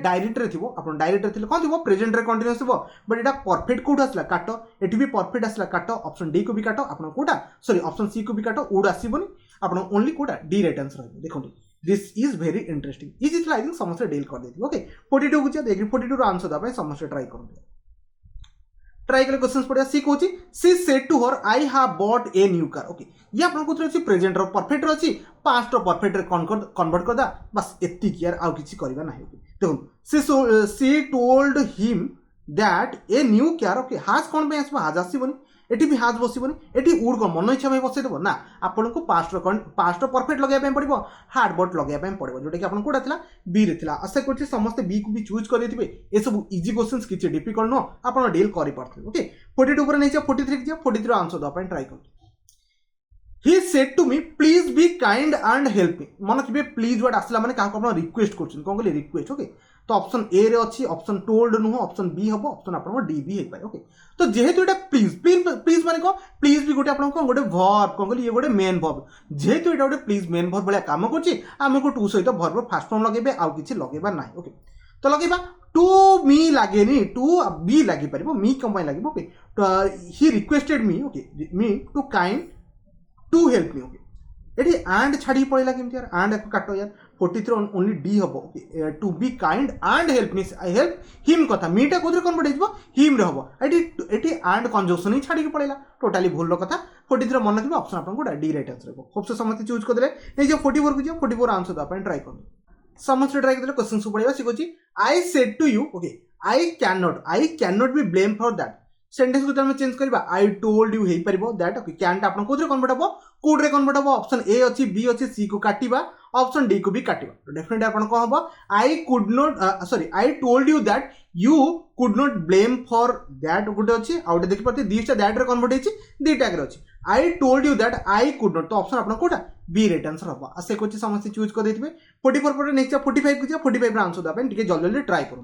डायरेक्ट रे थी आप डायरेक्ट रे कौन थी प्रेजेंट रे कंटिन्यूअस थी बट ये परफेक्ट कौट आसला काट ये भी परफेक्ट आसला काट ऑप्शन डी को भी काट आप कौटा सॉरी ऑप्शन सी को भी काट उड आसबनी आप ओनली कौटा डी राइट आंसर है देखो this is very interesting is I think समस्त डील कर देती ओके 42 को देखिए 42 आंसर देवाई समस्त ट्राई कर ट्राई कले क्वेश्चन पढ़िया सी कहूँ she said to her I have bought a new car okay ये आपन को अच्छी प्रेजेंट रो परफेक्ट रो अच्छी पास्ट रो परफेक्ट रे कन्वर्ट कर दा बस एतिक यार आउ किछि करबा नाही देखो सी told him that A new car okay हाज कोन पे आसबो हाज आसीबनी एटी भी हाज बसिबनी एटी उड को मन इच्छा भाई बसै देबो ना आपन को पास्ट रो परफेक्ट लगे पे पड़िबो हार्ड बॉट लगे पे पड़िबो जोटा कि आपन कोडा थिला बी रे थिला आशा करछि समस्त बी को भी चूज कर देथिबे ए सब इजी क्वेश्चंस किछि डिफिकल्ट नो आपन डील करि परथे ओके 42 पर नै छ 43 जे 43 आंसर द अपन ट्राई कर he said to me please be kind and help me मन कि प्लीज वर्ड आसला माने काको अपन रिक्वेस्ट करछन कोन कहले रिक्वेस्ट ओके तो ऑप्शन ए रे अछि ऑप्शन टोल्ड नु ऑप्शन बी हबो ऑप्शन आपन डी बी हे पाए ओके तो जेहेतु एटा प्लीज प्लीज माने को प्लीज भी गोटे आपन को गोटे वर्ब कोन कहले ये गोटे मेन वर्ब जेहेतु एटा गोटे प्लीज मेन वर्ब बले काम करछि हमको टू सहित वर्ब फास्ट फॉर्म लगेबे आ किछि लगेबा नाही ओके तो लगेबा टू मी लागेनी टू बी लागि परबो मी कम पय लागिबो ओके तो he requested me okay me to kind to help me okay एटी एंड छाड़ी पड़ेगा केमती यार एंड काटो यार 43 ओनली डी हबो okay to be kind and help me I help him कथा मीटा कोथरे कन्वर्ट हिजबो हिम रे हबो एटी एंड कंजक्शन ही छाड़ी पड़ेगा टोटली भूल रो कथा 43 मन थिबो ऑप्शन आपन को डी राइट आंसर हबो होप से समस्त चूज कर देले नै जे 44 को जे 44 आंसर द अपन ट्राई कर समस्त ट्राई कर देले क्वेश्चन सु पड़ेगा सिकोची I said to you okay I can not be blame for that sentence को तमे चेंज करबा आई टोल्ड यू हे परबो दैट ओके कैन टा आपन कोथरे कन्वर्ट हबो कोड रे कन्वर्ट हबो ऑप्शन ए अछि बी अछि सी को काटिबा ऑप्शन डी को भी काटिबा तो डेफिनेटली आपन को हबो I could not sorry I told you that you could not blame for that गुटे अछि आउट देखि परते दिसटा दैट रे कन्वर्ट हेछि दीटा के अछि I told you that I could not तो ऑप्शन आपन कोटा बी राइट आंसर हबो आसे कोछि समस्त चूज कर देथिबे 44 पर नेक्स्ट 45 को जे 45 रे आंसर द अपन टिके जल्दी जल्दी ट्राई करू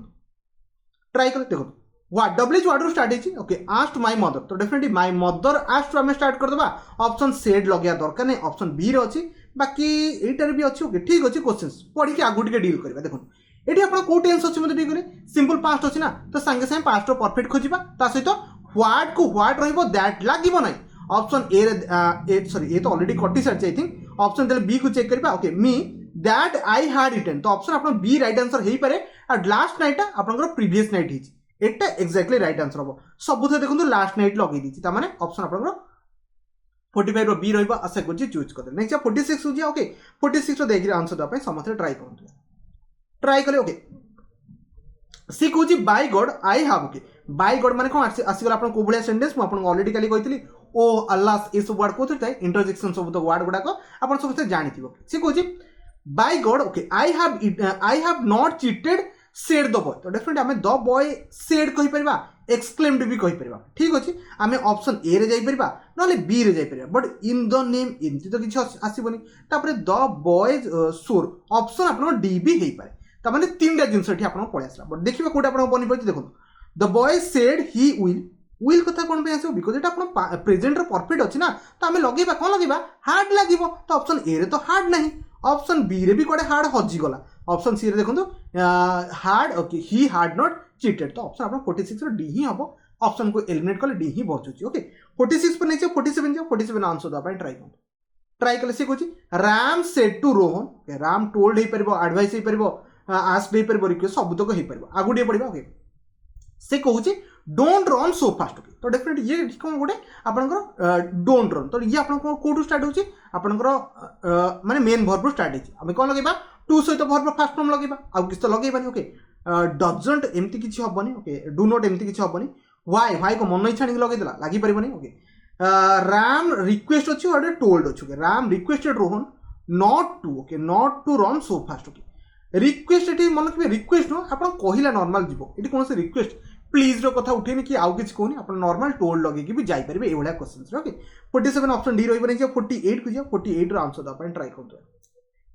ट्राई कर देखो व्हाट डब्ल्यूएच वर्ड रो स्टार्ट है ओके आस्क्ड माय मदर तो डेफिनेटली माय मदर आस्क्ड हमें स्टार्ट कर देबा ऑप्शन सेड लगया दरकार नै ऑप्शन बी रे अछि बाकी एटार भी अछि ओके ठीक अछि क्वेश्चंस पढी के आगु टिके डील करबा देखो एठी आपण को टेंस अछि मते डील करे सिंपल पास्ट अछि ना तो संगे संगे पास्ट रो परफेक्ट खोजिबा ता सहित व्हाट को व्हाट रहइबो दैट लागिबो नै ऑप्शन ए सॉरी ए तो ऑलरेडी कटि सर्च आई थिंक ऑप्शन देले बी को चेक करबा okay me that I had written तो ऑप्शन आपण बी राइट आंसर हेई पारे और लास्ट नाइट आपन प्रीवियस नाइट हिची एटा एक्जेक्टली राइट आंसर हबो सब थे देखो लास्ट नाइट लगे दी ता माने ऑप्शन आपन 45 रो बी रहइबा आशा करछि चूज कर नेक्स्ट 46 हो जे ओके 46 रो देखि आंसर द पे समस्त ट्राई करु ट्राई करे ओके सी कहूँ by God I have okay by God माने कोन आसीगला आपन को बलिया सेंटेंस म आपन ऑलरेडी काली कहितली ओ अल्लाह ए सब वर्ड कोथि थाए इंटरजेक्शन सब तो वर्ड गुडा को आपन सब जानिथिबो सी कहूँ by God okay I have not cheated said the boy तो डेफिनेटली आमे द बॉय सेड कहि परबा एक्सक्लेम्ड भी कहि परबा ठीक अछि आमे ऑप्शन ए रे जाई परबा नले बी रे जाई परबा बट इन द नेम इनति तो किछ आसीबनी तापरे द बॉयज सोर ऑप्शन आपन डी भी हेई पारे ता माने तीनटा जिंस एठी आपन पळे आसला बट देखिबा कोटा आपन बनि परछि देखो the boy said he will कथा कोन पे आसो बिकॉज़ एटा आपन प्रेजेंट रो परफेक्ट अछि ना तो आमे लगेबा कोन लगेबा हार्ड लागिबो तो ऑप्शन ए रे तो हार्ड नहीं ऑप्शन बी रे भी कोडे हार्ड हजी गला ऑप्शन सी रे देखो hard okay he hard not cheated तो ऑप्शन आपन 46 रो डी ही हबो ऑप्शन को एलिमिनेट करले डी ही बचुची ओके 46 पर नेक्स्ट 47 जो 47 आंसर द अपन ट्राई करले से कहूची Ram said to Rohan Ram told हे परबो एडवाइस हे परबो आस्क हे परबो रिक्वेस्ट सब तक हे परबो आगुडी पड़िबा ओके से कहूची don't run so fast okay तो डेफिनेटली ये कोन गोटे आपनकर डोंट रन तो ये आपन कोटू स्टार्ट होची आपनकर माने मेन वर्ब स्टार्ट होची हम कोन लगेबा टू सहित वर्ब फास्ट फॉर्म लगेबा आ किछ तो लगेबानी ओके डजंट एमती किछ हबनी ओके डू नॉट एमती किछ हबनी व्हाई को मन इच्छा लगे देला लागि परिबनी ओके राम रिक्वेस्ट अछि और टोल्ड अछि okay Ram requested Rohan not to run so fast okay request एटी मन के रिक्वेस्ट नो आपन कहिला नॉर्मल जीवो एटी कोन से रिक्वेस्ट प्लीज रो कथा उठेनी कि आउ किछ कोनी आपन नॉर्मल टोल्ड लगे कि भी जाई परबे ए वाला क्वेश्चंस ओके 47 ऑप्शन डी रहइबनी जे 48 को जे 48 रो आंसर द अपन ट्राई करतो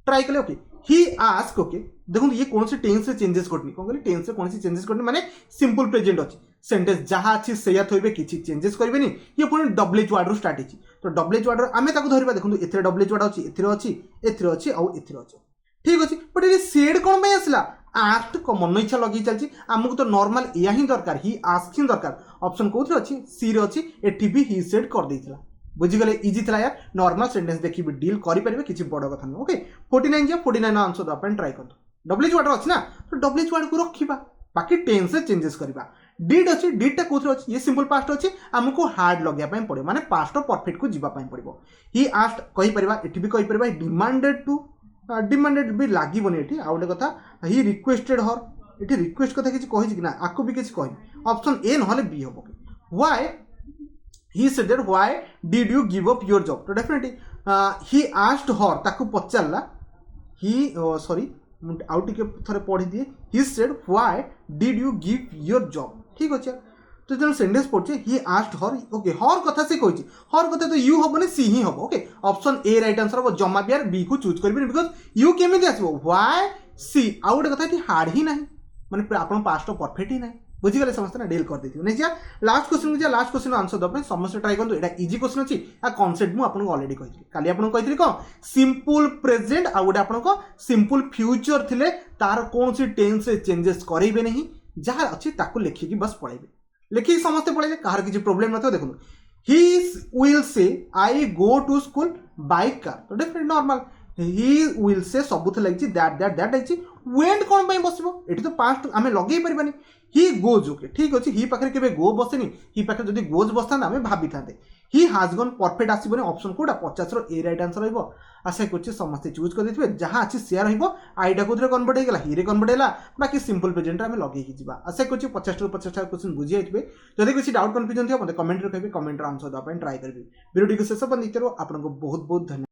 ट्राई कले ओके ही आस्क ओके देखो ये कौन से टेंस से चेंजेस करनी कोन कहली टेंस से कौन से चेंजेस करनी माने सिंपल प्रेजेंट अछि सेंटेंस जहा अछि सेया थइबे किछि चेंजेस करबेनी ये पुनी डब्ल्यूएच वर्ड रो स्टार्ट अछि तो डब्ल्यूएच वर्ड आमे ताको धरिबा देखो एथरे डब्ल्यूएच वर्ड अछि एथरे अछि आ एथरे अछि ठीक अछि बट ये सेड कोन पे आसला आस्क्ड को मन इच्छा लगी चलछि हमकु तो नॉर्मल या ही दरकार ही आस्क ही दरकार ऑप्शन कोथरे अछि सी रे अछि एठी भी ही सेड कर देइथिला बुझी गले इजी थला यार नॉर्मल सेंटेंस देखि भी डील करि परबे किछि बड़ कथा न ओके 49 जे 49 आंसर अपन ट्राई करतो डब्ल्यूएच वर्ड अछि ना तो डब्ल्यूएच वर्ड को रखिबा बाकी टेंस से चेंजेस करबा डिड अच्छी डिडटा कौन अच्छी ये सिंपल पास्ट अच्छी आमको हार्ड लगे पड़ो माने पास्ट परफेक्ट को जीवाई पड़ो ही आस्ट कहीपर ये भी कहीपर डिमांडेड टू डिमांडेड भी लगे ये आउ गोटे कथा ही रिक्वेस्टेड हर ये रिक्वेस्ट कथा किसी कही ना आपको भी किसी कही ऑप्शन ए ना बी हम कि why he said that why did you give up your job तो definitely he asked her ताकू पचारला he sorry आउ टिके थरे पढ़ी दिए he said why did you give your job ठीक अच्छे तो जो सेंटेंस पढ़े he asked her ओके हर कथा से कही हर कथा तो यू हम सी ही हम okay option A right answer हम जमा भी यार बी को चूज करेंगे बिकज यू केमी आसो व्हाई सी आउ गोटे कथा ये हार्ड ही ना माने आप पास्ट परफेक्ट ही ना बुझीगले समस्त ना डील कर देती नहीं लास्ट क्वेश्चन को लास्ट क्वेश्चन आंसर देवाई समस्त ट्राई करूँ यहाँ इजी क्वेश्चन अच्छी कनसेप्ट मुझे आपको अलरेडी कही काली आपको कही कौन सिंपल प्रेजेंट आउ गोटे आपको सिंपल फ्यूचर थिले तार कौन सी टेन्स चेंजेस करेंगे नहीं जहाँ अच्छी ताकू लिखिकी बस पढ़ेबे लिखिकी समस्ते पढ़ेबे कहार किसी प्रोब्लेम न देखो he will say I go to school by car तो definitely normal he will say सबुथ लगी दैट लगी वेंट कौन बसो ये तो पास्ट आम लगे पार्बानी ही गोज ओके ठीक अच्छे ही पाखे के गो बसेनी ही पाखे जब गोज बसता आम भाभी था ही हाज गन परफेक्ट आसबनी ऑप्शन कोटा 50 ए राइट आंसर रहा आशा कर समस्त चूज कर जहाँ अच्छी सेयार आईटा को कन्वर्ट होगा ही रे कन्वर्ट है बाकी सिंपल प्रेजेंट आम लगे आशा कर 50 ରୁ 50 क्वेश्चन बुझी जाइए जब किसी डाउट कन्फ्यूजन थी मतलब कमेंट कहे कमेंट आंसर देवाई ट्राए करी वीडियो शेष पर देखते आपको बहुत बहुत धन्यवाद।